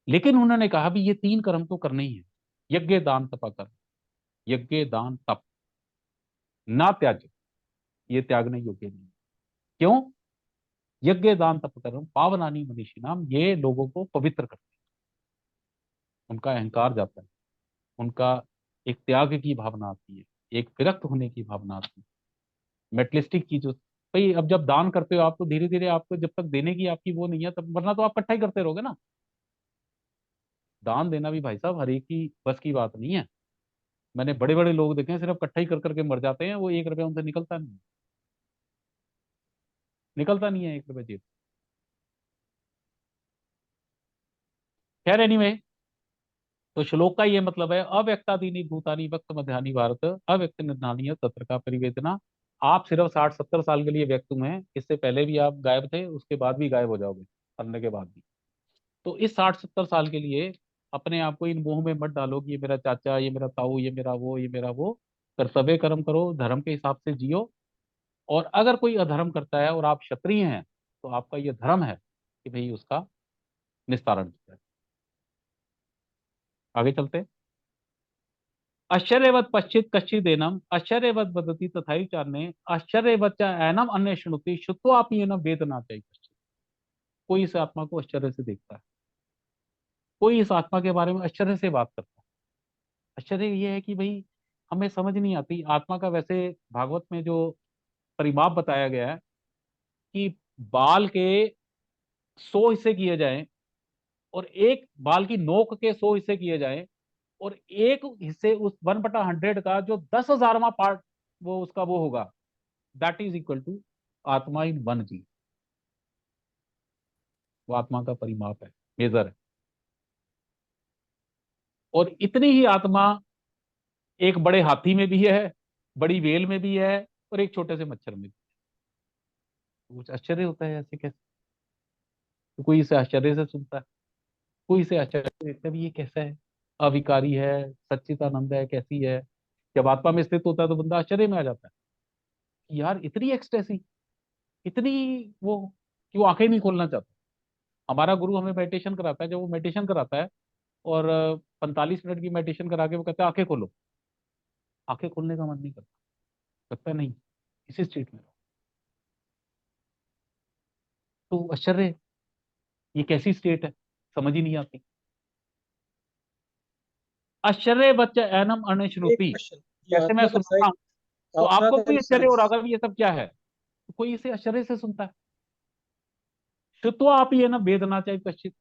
S1: लेकिन उन्होंने कहा भी ये तीन कर्म तो करने ही है, यज्ञ दान तपा कर्म, यज्ञ दान तप, ना त्याज, ये त्यागने योग्य नहीं। क्यों? यज्ञ दान तप कर्म पावनानी मनीषी नाम, ये लोगों को पवित्र करते हैं, उनका अहंकार जाता है, उनका एक त्याग की भावना आती है, एक विरक्त होने की भावना आती है, मेटलिस्टिक चीजों। भाई अब जब दान करते हो आप, तो धीरे धीरे आपको जब तक देने की आपकी वो नहीं है तब, वरना तो आप इकट्ठा ही करते रहोगे ना। दान देना भी भाई साहब हर एक की बस की बात नहीं है। मैंने बड़े बड़े लोग देखे हैं, सिर्फ इकट्ठा ही कर करके मर जाते हैं, वो 1 रुपया उनसे निकलता नहीं, निकलता नहीं है 1 रुपया जेब। खैर एनीवे, तो श्लोक का ये मतलब है, अव्यक्तादीनि भूतानि व्यक्त मध्यानि भारत, अव्यक्त निधानीय तत्र का परिवेदना। आप सिर्फ 60-70 साल के लिए व्यक्त हुए हैं, इससे पहले भी आप गायब थे, उसके बाद भी गायब हो जाओगे, मरने के बाद भी। तो इस 60-70 साल के लिए अपने आप को इन मोह में मत डालो कि ये मेरा चाचा, ये मेरा ताऊ, ये मेरा वो, ये मेरा वो। कर्तव्य कर्म करो, धर्म के हिसाब से जियो। और अगर कोई अधर्म करता है और आप क्षत्रिय हैं, तो आपका ये धर्म है कि भाई उसका निस्तारण किया जाए। आगे चलते हैं। आश्चर्यवत पश्चित कश्चिदेनम आश्चर्यवत बदती तथाई चारणे आश्चर्यवत च एनम अन्य श्रुति श्रुत्वापि एनम वेदना चाहिए। कोई इस आत्मा को आश्चर्य से देखता है, कोई इस आत्मा के बारे में आश्चर्य से बात करता है। आश्चर्य ये है कि भाई हमें समझ नहीं आती आत्मा का। वैसे भागवत में जो परिमाप बताया गया है कि बाल के 100 हिस्से किए जाएं और एक बाल की नोक के 100 हिस्से किए जाएं और एक हिस्से उस 1/100 का जो 10,000वां पार्ट वो उसका वो होगा, दैट इज इक्वल टू आत्मा इन 1 G। वो आत्मा का परिमाप है, मेजर है। और इतनी ही आत्मा एक बड़े हाथी में भी है, बड़ी व्हेल में भी है और एक छोटे से मच्छर में भी है। कुछ आश्चर्य होता है ऐसे कैसे? तो कोई इसे आश्चर्य से सुनता है, कोई इसे आश्चर्य से देखता है भी ये कैसा है, अविकारी है, सच्चिदानंद है, कैसी है। जब आत्मा में स्थित होता है तो बंदा आश्चर्य में आ जाता है कि यार इतनी एक्सटेसी, इतनी वो, कि वो आंखें नहीं खोलना चाहता। हमारा गुरु हमें मेडिटेशन कराता है, जब वो मेडिटेशन कराता है और 45 मिनट की मेडिटेशन करा के वो कहता है आंखें खोलो, आंखें खोलने का मन नहीं करता, लगता है नहीं इसी स्टेट में रहो। तो आश्चर्य, ये कैसी स्टेट है, समझ ही नहीं आती। आश्चर्य बच्च एनम
S5: एक
S1: अनश्नुति,
S5: क्वेश्चन, ये
S1: जैसे मैं
S5: आत्मा का
S1: सुनाता
S5: साइज,
S1: हूँ तो
S5: आत्मा
S1: आपको
S5: का
S1: भी
S5: जो
S1: आश्चर्य हो
S5: साइज,
S1: रहा होगा भी ये सब क्या है। तो कोई इसे आश्चर्य से सुनता है। श्रुत्वा आप ये ना वेदना चाहिए कश्चित।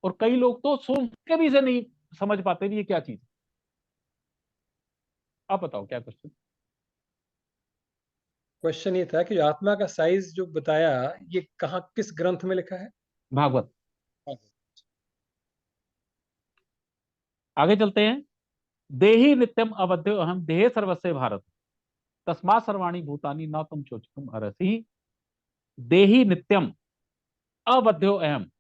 S1: और कई लोग तो सुन के भी इसे नहीं समझ पाते भी ये क्या चीज है। आप बताओ क्या क्वेश्चन।
S5: क्वेश्चन ये था कि जो आत्मा का साइज जो बताया, ये कहाँ किस ग्रंथ में लिखा है?
S1: भागवत। आगे चलते हैं। देही नित्यम अवध्यो अहम देह सर्वस्व भारत तस्मात् सर्वाणि भूतानि न तुम शोचितुम अर्हसि। देही नित्यम अवध्यो अहम,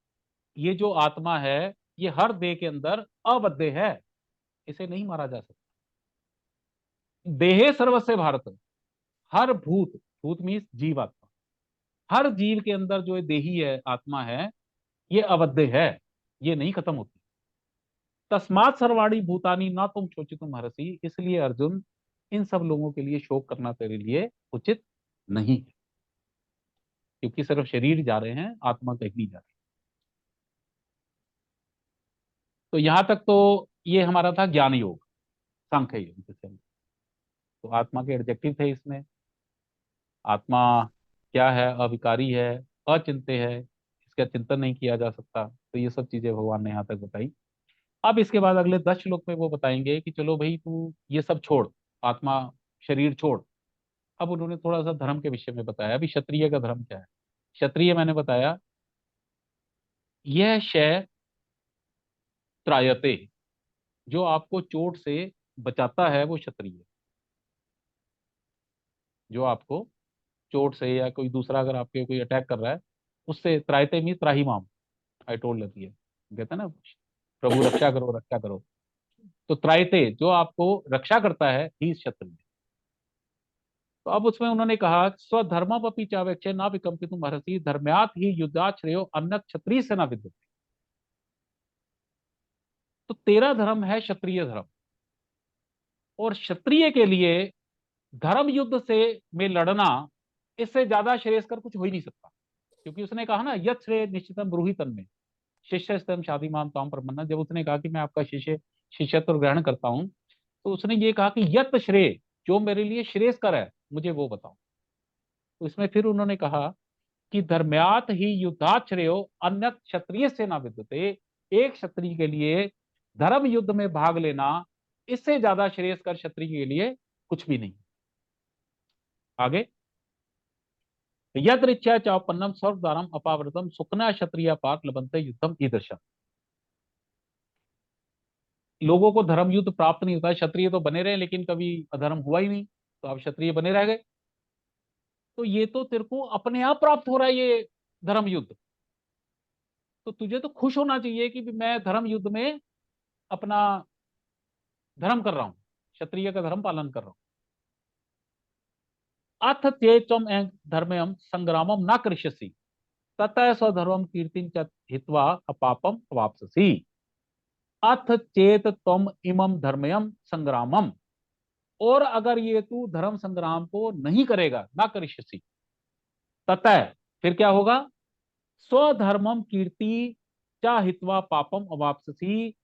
S1: ये जो आत्मा है ये हर देह के अंदर अवध्य है, इसे नहीं मारा जा सकता। देहे सर्वस्व भारत, हर भूत, भूत मीन्स जीव आत्मा, हर जीव के अंदर जो देही है, आत्मा है, ये अवध्य है, ये नहीं खत्म होती। तस्मात् सर्वाणि भूतानि न तुम शोचितुम अर्हसि, इसलिए अर्जुन इन सब लोगों के लिए शोक करना तेरे लिए उचित नहीं है, क्योंकि सिर्फ शरीर जा रहे हैं, आत्मा कहीं नहीं जा रही। तो यहां तक तो ये हमारा था ज्ञान योग, सांख्य योग जिसे तो आत्मा के एडजेक्टिव थे इसमें। आत्मा क्या है, अविकारी है, अचिंत्य है, इसका चिंतन नहीं किया जा सकता। तो ये सब चीजें भगवान ने यहाँ तक बताई। अब इसके बाद अगले 10 श्लोक में वो बताएंगे कि चलो भाई तू ये सब छोड़, आत्मा शरीर छोड़। अब उन्होंने थोड़ा सा धर्म के विषय में बताया। अभी क्षत्रिय का धर्म क्या है। क्षत्रिय मैंने बताया, यह शय त्रायते, जो आपको चोट से बचाता है वो क्षत्रिय है। जो आपको चोट से या कोई दूसरा अगर आपके कोई अटैक कर रहा है, उससे, त्रायते मीन त्राहिमाम, आई टोल्ड लती है, कहते हैं ना प्रभु रक्षा करो रक्षा करो। तो त्रायते जो आपको रक्षा करता है ही क्षत्रिय। तो अब उसमें उन्होंने कहा स्वधर्म अपनी चावेक्षे ना विकम्पितुम महर्षि धर्म्यात ही युद्धाश्रयो अन्य क्षत्रिय से ना विद्यते। तो तेरा धर्म है क्षत्रिय धर्म, और क्षत्रिय के लिए धर्म युद्ध से में लड़ना, इससे ज्यादा श्रेयस्कर कुछ हो ही नहीं सकता। क्योंकि उसने कहा ना यत श्रेय निश्चितम ब्रूहि तन्मे शिष्य स्तम शादी माम ताम प्रपन्ना। जब उसने कहा कि मैं आपका शिष्यत्व ग्रहण करता हूं, तो उसने ये कहा कि यत श्रेय, जो मेरे लिए श्रेयस्कर है मुझे वो बताओ। तो इसमें फिर उन्होंने कहा कि धर्म्यात ही युद्धात श्रेयो अन्य क्षत्रिय से ना विद्यते। एक क्षत्रिय के लिए धर्म युद्ध में भाग लेना, इससे ज्यादा श्रेयस्कर क्षत्रिय के लिए कुछ भी नहीं। आगे, यदृच्छा चौपन्नम स्वर्गद्वारम अपावृतम सुकना क्षत्रिय पार्थ लबंते युद्धम ईदृशम। लोगों को धर्म युद्ध प्राप्त नहीं होता, क्षत्रिय तो बने रहे लेकिन कभी अधर्म हुआ ही नहीं, तो आप क्षत्रिय बने रह गए। तो ये तो तेरे को अपने आप प्राप्त हो रहा है ये धर्म युद्ध। तो तुझे तो खुश होना चाहिए कि मैं धर्म युद्ध में अपना धर्म कर रहा हूं, क्षत्रिय का धर्म पालन कर रहा हूं। अथ चेतम धर्मम संग्रामम न कृष्यसि ततः स्वधर्मम कीर्तिं च हित्वा अपापम अवाप्स्यसि। अथ चेत तम इमम धर्मयम संग्रामम, और अगर ये तू धर्म संग्राम को नहीं करेगा, ना करिष्यसि, ततः फिर क्या होगा, स्वधर्मम कीर्ति हित्वा पापम अवाप्स्यसि,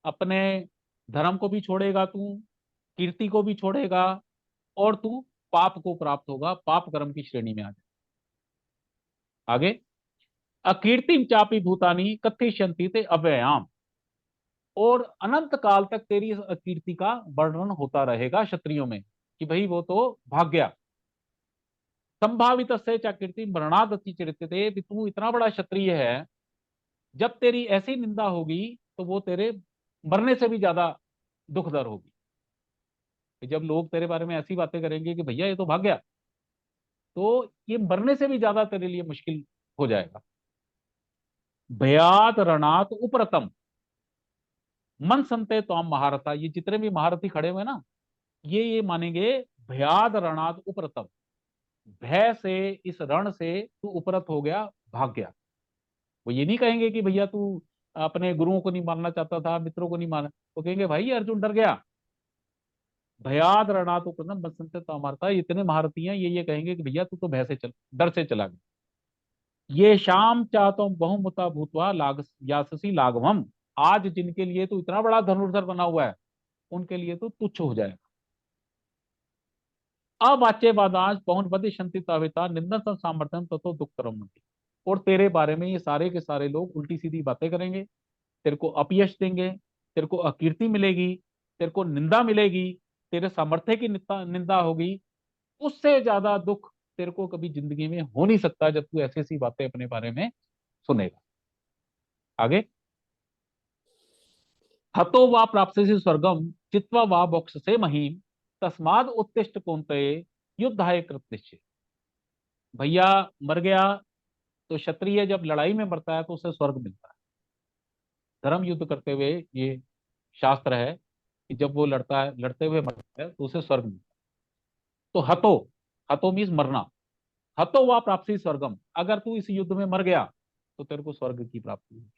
S1: अपने धर्म को भी छोड़ेगा तू, कीर्ति को भी छोड़ेगा, और तू पाप को प्राप्त होगा, पाप कर्म की श्रेणी में आ जाए। आगे, अकीर्तिम चापि भूतानि कथयिष्यन्ति ते अव्ययाम, और अनंत काल तक तेरी इस अकीर्ति का वर्णन होता रहेगा क्षत्रियों में कि भाई वो तो भाग गया। संभावित से कीर्ति मरणाद अतिचरित्यते, भी तू इतना बड़ा क्षत्रिय है, जब तेरी ऐसी निंदा होगी तो वो तेरे मरने से भी ज्यादा दुखदर होगी। जब लोग तेरे बारे में ऐसी बातें करेंगे कि भैया ये तो भाग गया, तो ये मरने से भी ज्यादा तेरे लिए मुश्किल हो जाएगा। भयात रणात उपरतम मन संते तो हम महारथा, ये जितने भी महारथी खड़े हुए ना, ये मानेंगे भयाद रणात उपरतम, भय से, इस रण से तू उपरत हो गया, भाग गया। वो ये नहीं कहेंगे कि भैया तू अपने गुरुओं को नहीं मानना चाहता था, मित्रों को नहीं माना, वो कहेंगे भाई अर्जुन डर गया। भयाद रणात उपरतम मन संते तो अमरता, इतने महारथी हैं, ये कहेंगे कि भैया तू तो भय से चल, डर से चला गया। ये शाम चाहतो बहुमुता भूतवा लाग याससी लाघवम, आज जिनके लिए तू इतना बड़ा धनुर्धर बना हुआ है, उनके लिए तो तुच्छ हो जाएगा। अवाच्य वादांश पहुंच बदि शंति ताविता निंदन सन सामर्थ्यम ततो दुख करम, और तेरे बारे में ये सारे के सारे लोग उल्टी सीधी बातें करेंगे, तेरे को अपयश देंगे, तेरे को अकीर्ति मिलेगी, तेरे को निंदा मिलेगी, तेरे सामर्थ्य की निंदा होगी। उससे ज्यादा दुख तेरे को कभी जिंदगी में हो नहीं सकता जब तू ऐसी ऐसी बातें अपने बारे में सुनेगा। आगे, हतो वा प्राप्स्यसि स्वर्गम चित्वा वा मोक्षसे महीम तस्माद उत्तिष्ठ कौन्तेय युद्धाय कृतनिश्चय। भैया मर गया तो क्षत्रिय जब लड़ाई में मरता है तो उसे स्वर्ग मिलता है। धर्म युद्ध करते हुए ये शास्त्र है कि जब वो लड़ता है, लड़ते हुए मरता है तो उसे स्वर्ग मिलता है। तो हतो, हतो मीन्स मरना, हतो वा प्राप्ति स्वर्गम, अगर तू इस युद्ध में मर गया तो तेरे को स्वर्ग की प्राप्ति होगी।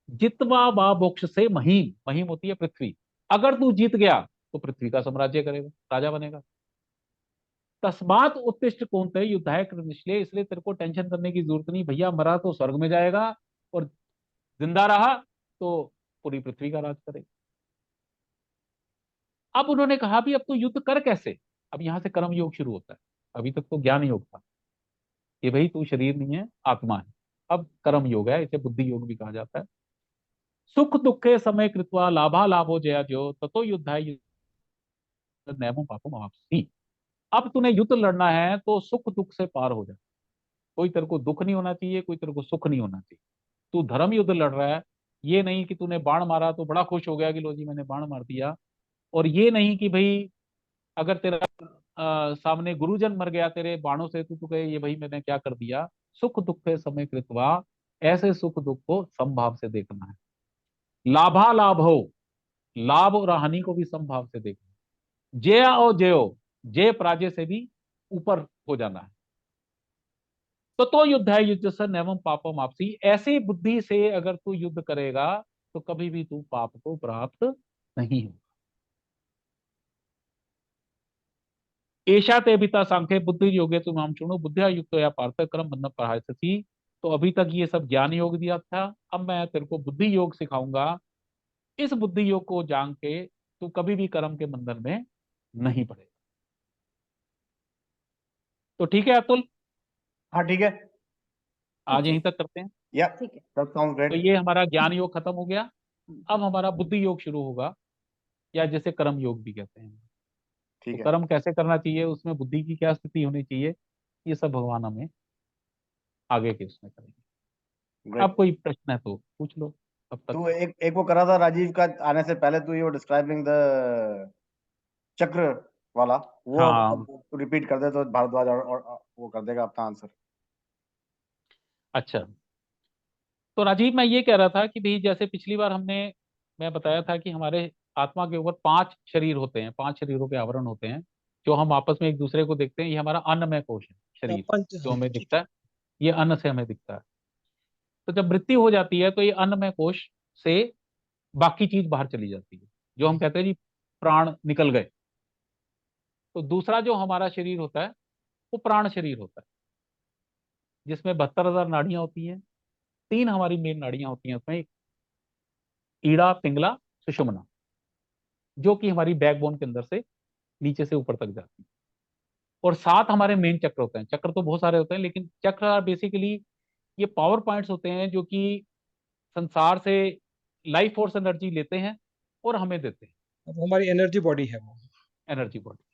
S1: जितवा वा मोक्ष से महीम, महीम होती है पृथ्वी, अगर तू जीत गया तो पृथ्वी का साम्राज्य करेगा, राजा बनेगा। तस्मात उत्तिष्ठ कौन्तेय युद्धाय कृतनिश्चय, इसलिए तेरे को टेंशन करने की जरूरत नहीं, भैया मरा तो स्वर्ग में जाएगा, और जिंदा रहा तो पूरी पृथ्वी का राज करेगा। अब उन्होंने कहा भी अब तू युद्ध कर कैसे, अब यहां से कर्म योग शुरू होता है। अभी तक तो ज्ञान योग था कि भाई तू शरीर नहीं है, आत्मा है। अब कर्म योग है, इसे बुद्धि योग भी कहा जाता है। सुख दुखे समय कृत्वा लाभा लाभो जया जो ततो युद्धाय नैमो पापो वापसी। अब तूने युद्ध लड़ना है तो सुख दुख से पार हो जा, कोई तेरे को दुख नहीं होना चाहिए, कोई तेरे को सुख नहीं होना चाहिए। तू धर्म युद्ध लड़ रहा है, ये नहीं कि तूने बाण मारा तो बड़ा खुश हो गया कि लो जी मैंने बाण मार दिया, और ये नहीं कि भाई अगर तेरा सामने गुरुजन मर गया तेरे बाणों से तो तू कहे ये भाई मैंने क्या कर दिया। सुख दुख के समय कृतवा, ऐसे सुख दुख को समभाव से देखना है। लाभा लाभ हो, लाभ और हानि को भी समभाव से देखना है। जय और जयो, जय पराजय से भी ऊपर हो जाना है। तो युद्ध है युद्ध से नैवम पापम आपसी, ऐसी बुद्धि से अगर तू युद्ध करेगा तो कभी भी तू पाप को प्राप्त नहीं हो। एशा ते पिता सांख्य बुद्धि योगे तुम हम चुनो बुद्धिया युक्त या पार्थ क्रम बंधन पढ़ाए थी। तो अभी तक ये सब ज्ञान योग दिया था, अब मैं तेरे को बुद्धि योग सिखाऊंगा। इस बुद्धि योग को जान के तू कभी भी कर्म के बंधन में नहीं पड़ेगा। तो ठीक है अतुल,
S4: हाँ ठीक है।
S1: आज
S3: ठीक है।
S1: यहीं तक करते हैं।
S4: या
S3: ठीक है।
S4: दैट साउंड्स
S1: तो
S4: ग्रेट।
S1: ये हमारा ज्ञान योग खत्म हो गया, अब हमारा बुद्धि योग शुरू होगा, या जैसे कर्म योग भी कहते हैं। तो
S4: ठीक है।
S1: कर्म कैसे करना चाहिए, उसमें बुद्धि की क्या स्थिति होनी चाहिए, ये सब भगवान हमें आगे के उसमें करेंगे। अब
S4: ग्रेट।
S1: कोई प्रश्न है तो पूछ लो अब तक।
S4: तू एक वो करा था राजीव का आने से पहले, तू ये डिस्क्राइबिंग द चक्र वाला, वो
S1: हाँ,
S4: अब रिपीट कर दे तो भारद्वाज और वो कर देगा अपना आंसर।
S1: अच्छा। तो राजीव मैं ये कह रहा था कि भाई जैसे पिछली बार मैं बताया था कि हमारे आत्मा के ऊपर 5 शरीर होते हैं, 5 शरीरों के आवरण होते हैं, जो हम आपस में एक दूसरे को देखते हैं। ये हमारा अन्नमय कोश है, शरीर
S5: पंच,
S1: जो
S5: हाँ
S1: हमें
S5: ठीक
S1: दिखता है, ये अन्न से हमें दिखता है। तो जब मृत्यु हो जाती है तो ये अन्नमय कोश से बाकी चीज बाहर चली जाती है, जो हम कहते हैं जी प्राण निकल गए। तो दूसरा जो हमारा शरीर होता है वो प्राण शरीर होता है, जिसमें 72,000 नाड़ियां होती हैं, तीन हमारी मेन नाड़ियां होती हैं उसमें, ईड़ा, पिंगला, सुषुम्ना, जो कि हमारी बैकबोन के अंदर से नीचे से ऊपर तक जाती है। और सात हमारे मेन चक्र होते हैं। चक्र तो बहुत सारे होते हैं, लेकिन चक्र बेसिकली ये पावर पॉइंट्स होते हैं जो कि संसार से लाइफ फोर्स एनर्जी लेते हैं और हमें देते हैं
S5: अब हमारी एनर्जी बॉडी है वो।
S1: Energy body.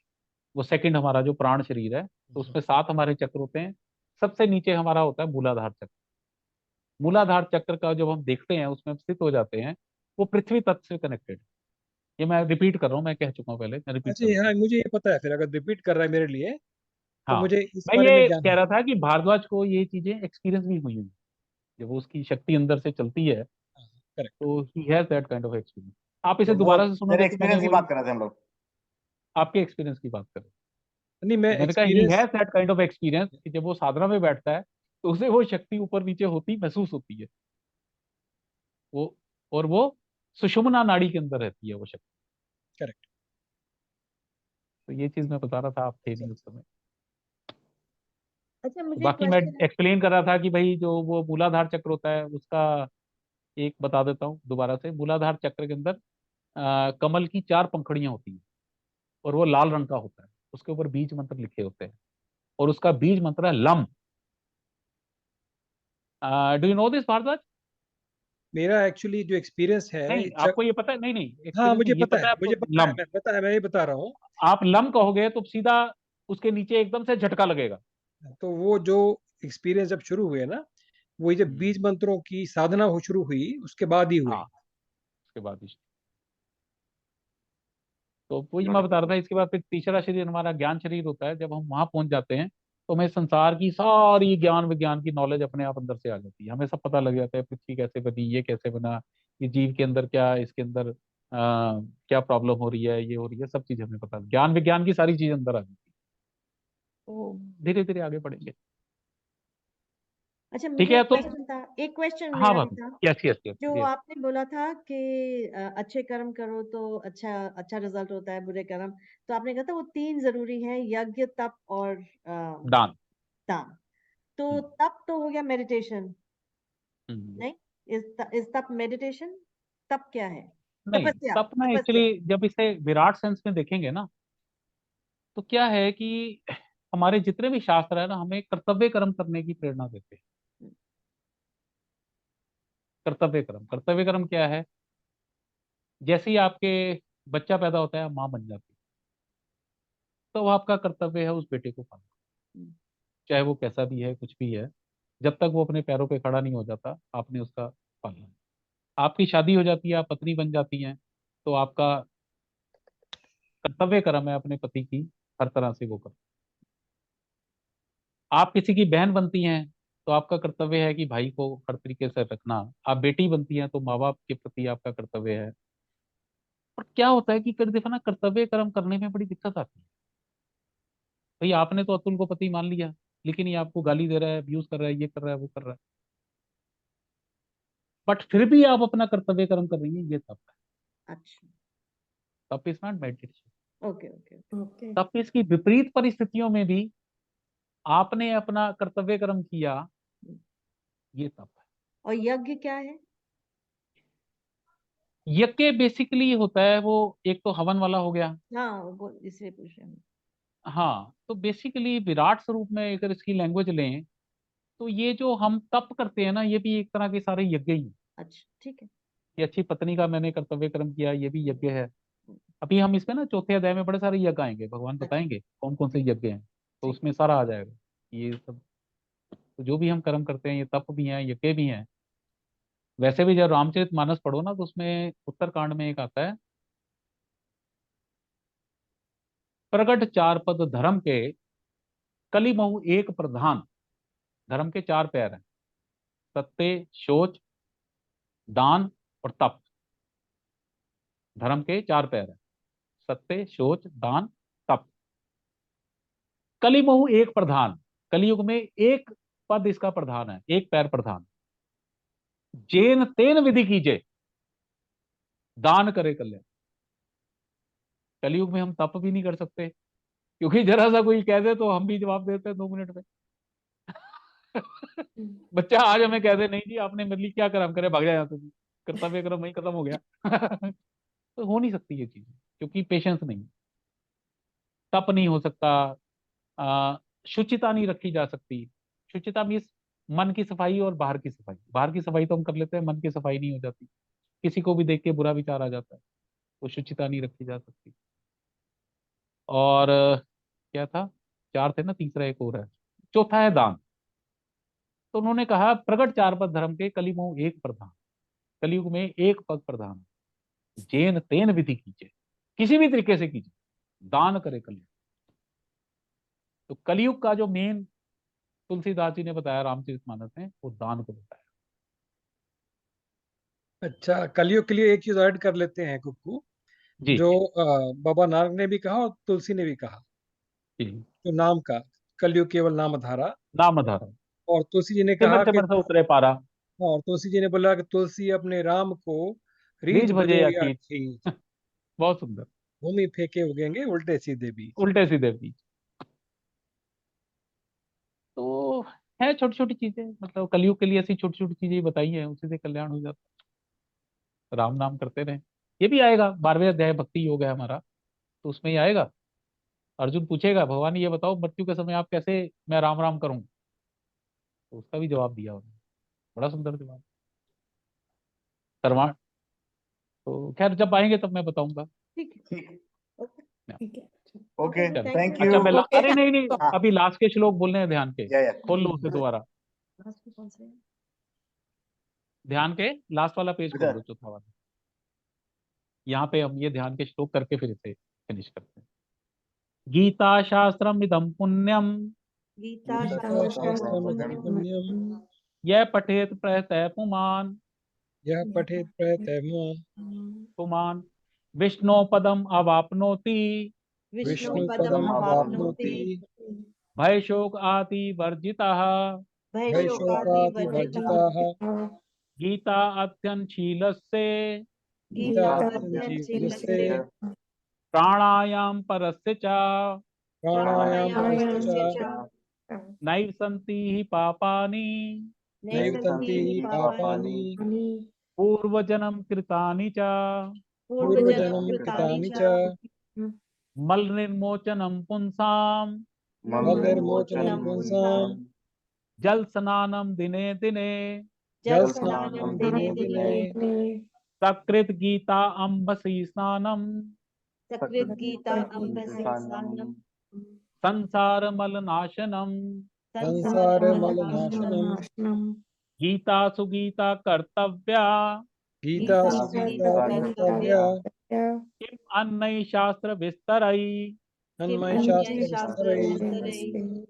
S1: वो सेकंड हमारा जो प्राण शरीर है, तो उसमें सात हमारे चक्र होते हैं। सबसे नीचे हमारा होता है मूलाधार चक्र। मूलाधार चक्र का जब हम देखते हैं, उसमें स्थित हो जाते हैं, वो पृथ्वी तत्व से कनेक्टेड। ये मैं रिपीट कर रहा हूँ, मैं कह चुका हूँ पहले, मैं रिपीट
S5: अच्छा,
S1: कर रहा हूँ।
S5: हाँ मुझे ये पता है, फिर अगर रिपीट कर रहा है मेरे लिए तो
S1: हाँ,
S5: मुझे इस
S1: मैं
S5: बारे में
S1: ये
S5: ज्ञान
S1: कह
S5: है।
S1: रहा था कि भारद्वाज को ये चीजें एक्सपीरियंस भी हुई हैं। जब उसकी शक्ति अंदर से चलती है,
S5: करेक्ट।
S1: तो he has that kind of experience. आप इसे
S4: तो वो
S1: दोबारा से
S4: मेरे
S1: सुनोगे तो मैंने
S4: एक्सपीरियंस की
S1: वही
S4: बात कर रहे थे हम लोग।
S1: आपके एक्सपीरियंस की बात कर रहा हूं।
S5: नहीं, मैं
S1: तो मैंने कहा ही
S5: experience.
S1: Has that kind of experience कि जब वो साधना में बैठता है, तो उसे वो शक्ति ऊपर नीचे होती महसूस होती है। वो, और वो सुषुम्ना नाड़ी के अंदर रहती है वो शक्ति।
S5: करेक्ट।
S1: तो ये चीज मैं बता रहा था, आप थे नहीं उस समय।
S2: अच्छा,
S1: तो
S2: मुझे
S1: बाकी मैं
S2: क्वेश्चन है।
S1: एक्सप्लेन कर रहा था कि भाई जो वो मूलाधार चक्र होता है, उसका एक बता देता हूँ दोबारा से। मूलाधार चक्र के अंदर कमल की चार पंखुड़ियां होती हैं, और वो लाल रंग का होता है। उसके ऊपर बीज मंत्र लिखे होते हैं, और उसका बीज मंत्र है लम। Do you know this Bharadwaj?
S5: मेरा एक्चुअली जो एक्सपीरियंस है
S1: नहीं, आपको ये पता है? नहीं नहीं,
S5: हाँ
S1: एक्सपीरियंस
S5: मुझे
S1: नहीं, ये
S5: पता है,
S1: पता है आपको?
S5: मुझे पता है,
S1: लम।
S5: मैं पता है, मैं ये बता रहा हूँ।
S1: आप लम कहोगे तो सीधा उसके नीचे एकदम से झटका लगेगा।
S5: तो वो जो एक्सपीरियंस जब शुरू हुए ना, वही जब
S1: हम्म,
S5: बीज मंत्रों की साधना हो शुरू हुई उसके बाद ही हुए।
S1: हाँ, उसके बाद ही। तो वही मैं बता रहा
S4: ब्यूटीफुल।
S1: था। इसके बाद फिर तीसरा शरीर हमारा ज्ञान शरीर होता है। जब हम वहां पहुंच जाते हैं, तो हमें संसार की सारी ज्ञान विज्ञान की नॉलेज अपने आप अंदर से आ जाती है। हमें सब पता लग जाता है, पृथ्वी कैसे बनी, ये कैसे बना, ये जीव के अंदर क्या, इसके अंदर क्या प्रॉब्लम हो रही है, ये हो रही है, सब चीज हमें पता, ज्ञान विज्ञान की सारी चीज अंदर आ जाती है। तो धीरे धीरे आगे बढ़ेंगे।
S2: अच्छा,
S1: ठीक
S2: मुझे
S1: है,
S2: एक
S1: तो
S2: क्वेश्चन था, एक क्वेश्चन
S1: हाँ
S2: मेरा भी
S1: भाभी,
S2: था।
S1: यस यस यस,
S2: जो आपने बोला था कि अच्छे कर्म करो तो अच्छा अच्छा रिजल्ट होता है, बुरे कर्म तो आपने कहा था वो तीन जरूरी है, यज्ञ, तप और
S1: दान।
S2: दान। तो
S1: हम्म,
S2: तप तो हो गया मेडिटेशन।
S1: हम्म।
S2: नहीं, इस तप मेडिटेशन? तप क्या है?
S1: नहीं,
S2: तपस्या,
S1: तब ना
S2: तपस्या।
S1: एक्चुअली जब इसे विराट सेंस में देखेंगे ना, तो क्या है कि हमारे जितने भी शास्त्र है ना, हमें कर्तव्य कर्म करने की प्रेरणा देते हैं। कर्तव्य कर्म, कर्तव्य कर्म क्या है? जैसे ही आपके बच्चा पैदा होता है, माँ बन जाती है, तो वो आपका कर्तव्य है उस बेटे को पालना। चाहे वो कैसा भी है, कुछ भी है, जब तक वो अपने पैरों पे खड़ा नहीं हो जाता, आपने उसका पालना। आपकी शादी हो जाती है, आप पत्नी बन जाती हैं, तो आपका कर्तव्य कर्म है अपने पति की हर तरह से वो कर। आप किसी की बहन बनती हैं, तो आपका कर्तव्य है कि भाई को हर तरीके से रखना। आप बेटी बनती हैं, तो माँ बाप के प्रति आपका कर्तव्य है। और क्या होता है कि कई दफा ना कर्तव्य कर्म करने में बड़ी दिक्कत आती है। भाई आपने तो अतुल को पति मान लिया, लेकिन ये आपको गाली दे रहा है, अब्यूज कर रहा है, ये कर रहा है, वो कर रहा है, बट फिर भी आप अपना कर्तव्य कर्म कर रही है, ये तप है।
S2: अच्छा,
S1: तप is not meditation.
S2: Okay okay
S3: okay.
S1: तप इसकी विपरीत परिस्थितियों में भी आपने अपना कर्तव्य कर्म किया, ये तप है।
S2: और यज्ञ क्या है?
S1: यज्ञ बेसिकली होता है वो, एक तो हवन वाला हो गया।
S2: हाँ, वो इसलिए पूछ रहे हैं।
S1: हाँ, तो बेसिकली विराट स्वरूप में अगर इसकी लैंग्वेज लें, तो ये जो हम तप करते हैं ना, ये भी एक तरह के सारे यज्ञ ही हैं।
S2: अच्छा, ठीक है।
S1: कि अच्छी पत्नी का मैंने कर्तव्य कर्म किया, ये भी यज्ञ है। अभी हम इसमें ना चौथे अध्याय में बड़े सारे यज्ञ आएंगे, भगवान
S2: अच्छा,
S1: बताएंगे कौन कौन से
S2: ठीक,
S1: यज्ञ हैं। तो
S2: ठीक।
S1: उसमें सारा आ जाएगा ये सब। तो जो भी हम कर्म करते हैं, ये तप भी हैं, यज्ञ भी हैं। वैसे भी जब रामचरित मानस पढ़ो ना, तो उसमें उत्तरकांड में एक आता है, प्रगट चार पद धर्म के, कलिमहु एक प्रधान। धर्म के चार पैर हैं, सत्य, शोच, दान और तप। धर्म के चार पैर हैं, सत्य, शोच, दान, तप। कलिमहु एक प्रधान, कलयुग में एक पद इसका प्रधान है, एक पैर प्रधान। जेन तेन विधि कीजिए, दान करे कल्याण। कलयुग में हम तप भी नहीं कर सकते, क्योंकि जरा सा कोई कह दे तो हम भी जवाब देते हैं 2 मिनट में। बच्चा आज हमें कह दे नहीं जी आपने मेरे लिए क्या करा, हम करे भाग जाए यहाँ से जी, कर्तव्य कर्म वही खत्म हो गया। तो हो नहीं सकती ये चीज, क्योंकि पेशेंस नहीं, तप नहीं हो सकता, शुचिता नहीं रखी जा सकती। शुचिता मीन्स मन की सफाई और बाहर की सफाई। बाहर की सफाई तो हम कर लेते हैं, मन की सफाई नहीं हो जाती, किसी को भी देख के बुरा विचार आ जाता है, तो शुचिता नहीं रखी जा सकती। और क्या था, चार थे ना, तीसरा एक और है, चौथा है दान। तो उन्होंने कहा प्रगट चार पद धर्म के कलिमोह एक प्रधान, कलयुग में एक पद प्रधान, जेन तेन विधि कीजिए, किसी भी तरीके से कीजिए, दान करे कलयुग। तो कलयुग का जो मेन तुलसीदास जी ने बताया रामचरितमानस में, वो दान को बताया।
S5: अच्छा, कलियुग के लिए एक चीज ऐड कर लेते हैं कुक्कू,
S1: जी
S5: जो बाबा नानक ने भी कहा और तुलसी ने भी कहा,
S1: जी,
S5: जो नाम का, कलयुग केवल नाम धारा।
S1: नाम धारा,
S5: और तुलसी जी ने
S1: सिमर
S5: कहा कि,
S1: सिमर से उतरे पारा,
S5: और तुलसी जी ने बोला कि तुलसी अपने राम को रीझ
S1: रीझ भजे
S5: भजो
S1: या
S5: या
S1: खींच।
S5: खींच,
S1: बहुत सुंदर,
S5: भूमि फेंके उगेंगे उल्टे सीधे बीज।
S1: उल्टे सीधे बीच। तो है छोटी छोटी चीजें, मतलब कलयुग के लिए ऐसी छोटी छोटी चीजें बताई हैं, उसी से कल्याण हो जाता है। राम नाम करते रहे। ये भी आएगा, 12वें अध्याय भक्ति योग है हमारा, तो उसमें ही आएगा। अर्जुन पूछेगा भगवान ये बताओ मृत्यु के समय आप कैसे मैं राम राम करूं, तो उसका भी जवाब दिया उन्होंने, बड़ा सुंदर जवाब। सर्वाण, तो खैर जब आएंगे तब मैं बताऊंगा।
S2: ठीक है।
S4: ठीक,
S2: ओके।
S3: ठीक है।
S4: ओके,
S2: जी,
S1: चलो,
S2: थैंक
S4: थैंक
S2: यू।
S1: अच्छा
S4: यू।
S1: मैं
S3: ओके।
S1: अरे नहीं नहीं,
S4: हाँ,
S1: अभी लास्ट के श्लोक बोलने हैं ध्यान के,
S4: या
S1: खोल लो उसे दोबारा।
S2: लास्ट में कौन से हैं?
S1: ध्यान के लास्ट वाला पेज खोल
S4: अच्छा,
S1: लो, चौथा वाला। यहाँ पे हम ये ध्यान के श्लोक करके फिर इसे फिनिश करते हैं। गीता शास्त्रम इदम पुण्यम,
S2: गीता
S5: गीता
S2: शास्त्र
S5: शास्त्रमिदं
S2: पुण्यम
S5: पुण्यम,
S1: यह पठेत प्रहतः पुमान,
S5: यः पठेत् प्रयतः
S1: पुमान विष्णु पदम अवाप्नोति,
S2: विष्णु पदम
S5: विष्णुपदम्
S2: अवाप्नोति,
S5: अवाप्नोति,
S1: भय शोक आति वर्जितः,
S2: भय शोकादि वर्जितः,
S5: भयशोकादिवर्जिताः,
S1: गीता अध्ययनशीलस्य
S2: गीता
S5: गीतार्थञ्जीवस्य,
S2: अध्ययनशीलस्य
S1: प्राणायाम परस्य च,
S5: प्राणायामपरस्य
S2: प्राणायामस्य
S5: च,
S2: च
S1: नैव सन्ति हि पापानि
S5: नैव
S2: नैसन्ति
S5: तन्ति
S2: हि
S5: हि
S2: पापानि
S5: पापानि
S1: पूर्वजन्म कृतानि च,
S2: पूर्वजन्म
S5: पूर्वजन्म
S2: कृतानि
S5: कृतानि
S2: च
S5: च,
S1: मल निर्मोचनम पुंसाम,
S5: मलनिर्मोचनं
S2: मलनिर्मोचनं
S5: पुंसां,
S2: पुंसां,
S1: जल स्नानम दिने दिने,
S2: जल स्नानं
S5: जलस्नानं
S2: दिने
S5: दिने
S2: दिने,
S5: दिने,
S1: सकृत गीता अम्बसी स्नानम,
S2: सकृत गीता अम्भसि स्नानं,
S1: संसार मल नाशनम,
S2: संसार मलनाशनं,
S5: संसारमलनाशनम्,
S1: गीता सुगीता कर्तव्या,
S5: गीता
S2: गीता
S5: सुगीता
S2: सुगीता
S5: कर्तव्या,
S2: कर्तव्या,
S1: किम अन्नैः शास्त्र विस्तरैः,
S2: किम
S5: तन्मय
S2: अन्य
S5: शास्त्र
S2: शास्त्र
S5: विस्तरैः,
S2: विस्तरैः,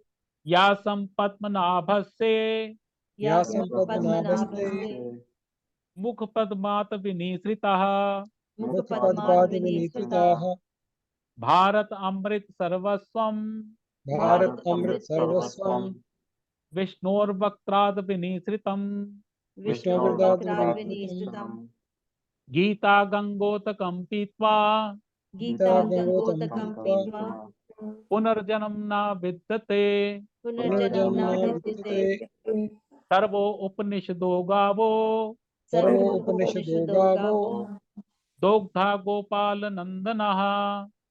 S1: या संपद्मनाभस्य
S2: या
S5: व्यासं पद्मनाभस्ते,
S2: पद्मनाभस्य
S1: मुख पद्मात विनिसृतः,
S2: मुखपद्माद्विनिसृतः,
S5: मुखपद्मादिविनीकृताः,
S1: भारत अमृत सर्वस्वम,
S5: भारत
S2: भारत
S5: अमृत
S2: अमृत
S5: सर्वस्वं,
S2: सर्वस्वम्,
S1: विष्णोर्वक्त्राद विनिसृतम,
S5: विष्णुवृदाद्विनीकृतम्,
S2: विष्णोर्वक्त्राद्विनिसृतम्,
S1: गीता गंगोतकं पीत्वा
S5: गीता
S2: गीता
S5: गङ्गोदकं
S2: गङ्गोदकं
S5: पीत्वा,
S2: पीत्वा
S1: पुनर्जन्म न विद्यते,
S2: पुनर्जन्म
S5: पुनर्जन्म
S2: न
S5: न
S2: विद्यते,
S5: विद्यते,
S1: सर्वो उपनिषदो गावो,
S5: सर्वो
S2: सर्वोपनिषदो
S5: उपनिषदो गावो,
S2: गावो,
S1: दोग्धा गोपाल नंदनः,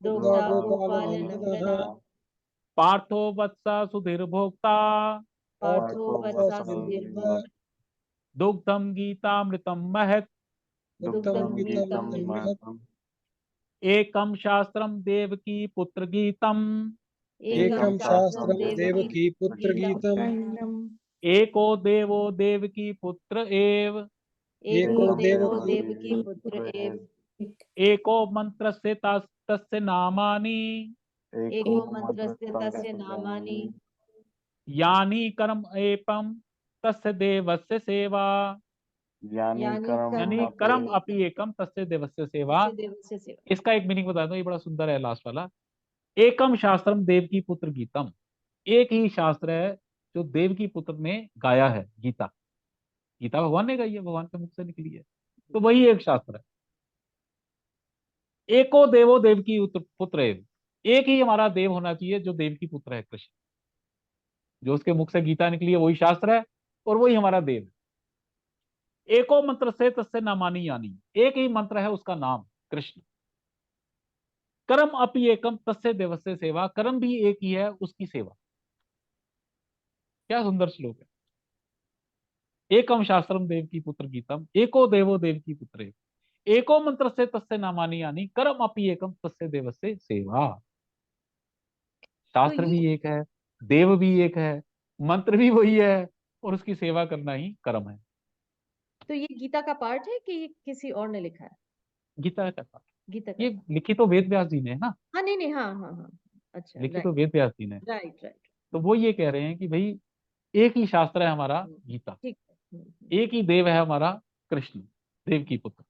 S5: दुग्धा
S2: दोग्धा
S5: गोपालनन्दनः,
S2: गोपालनन्दनः,
S1: पार्थो वत्स सुधीर्भोक्ता,
S2: पार्थो वत्सा
S5: पार्थोवत्सविनिर्भोक्ता,
S2: सुधीर्भोक्ता,
S1: दुग्धम गीतामृतम महत्,
S5: दुग्धं
S2: दुग्धं
S5: गीतमृतं
S2: गीतमृतं,
S5: महत्,
S1: एकम शास्त्रम देवकी पुत्र गीतम,
S2: एकं
S5: एकं
S2: शास्त्रं
S5: शास्त्रं
S2: देवकी
S5: देवकी
S2: गीतम्,
S5: पुत्रगीतम्,
S1: एको देवो देवकी पुत्र एव,
S2: एको
S5: एको
S2: देवो
S5: देवो
S2: देवकी पुत्र एव,
S1: एको मंत्रस्य तस्य नामानि,
S2: एको मन्त्रस्य तस्य नामानि,
S1: यानि कर्म एपम तस्य देवस्य सेवा,
S2: यानि
S1: यानी कर्म अपि एकम तस्य देवस्य सेवा।
S2: तस्य देवस्य सेवा।
S1: इसका एक मीनिंग बता दो, ये बड़ा सुंदर है लास्ट वाला। एकम शास्त्रम देवकी पुत्र गीतम, एक ही शास्त्र है जो देवकी पुत्र ने गाया है, गीता। गीता भगवान ने गाई है, भगवान के मुख से निकली है, तो वही एक शास्त्र है। एको देवो देवकी पुत्र एव, एक ही हमारा देव होना चाहिए जो देवकी पुत्र है, कृष्ण। जो उसके मुख से गीता निकली है वही शास्त्र है और वही हमारा देव है। एको मंत्र से तस्य नामानी यानी, एक ही मंत्र है उसका नाम कृष्ण। कर्म अपि एकम तस्य देवस्य सेवा, कर्म भी एक ही है उसकी सेवा। क्या सुंदर श्लोक है। एकम शास्त्रम देव की पुत्र गीतम, एको देवो देव की पुत्र, एको मंत्र से तस्य नामानी यानी, कर्म अपि एकम तस्य देवस्य सेवा।
S2: तो
S1: शास्त्र
S2: ये
S1: भी एक है, देव भी एक है, मंत्र भी वही है, और उसकी सेवा करना ही कर्म है।
S2: तो ये गीता का पार्ट है कि ये किसी और ने लिखा है?
S1: गीता का पाठ।
S2: गीता का
S1: ये
S2: पार्ट।
S1: लिखी तो वेद व्यास जी ने है ना,
S2: हाँ नहीं नहीं, हाँ हाँ हाँ, अच्छा,
S1: लिखी तो
S2: राइट
S1: वेद व्यास जी ने।
S2: Right right.
S1: तो वो ये कह रहे हैं कि भाई एक ही शास्त्र है हमारा गीता,
S2: ठीक है।
S1: एक ही देव है हमारा कृष्ण, देव की पुत्र,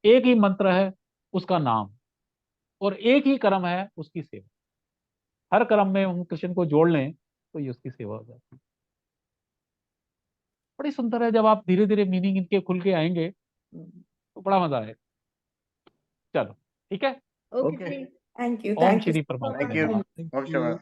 S1: एक ही मंत्र है उसका नाम, और एक ही कर्म है उसकी सेवा। हर कर्म में हम कृष्ण को जोड़ लें तो ये उसकी सेवा हो जाती है। बड़ी सुंदर है, जब आप धीरे धीरे मीनिंग इनके खुल के आएंगे तो बड़ा मजा आएगा। चलो ठीक है।
S2: Okay
S4: Okay.
S2: जी।
S3: Thank you.
S1: ओम
S3: Thank you
S1: श्री
S3: so
S1: परमात्मा
S4: Thank
S3: much.
S4: you.
S1: नमः।
S5: Thank
S4: Om
S5: you.
S4: Shiva.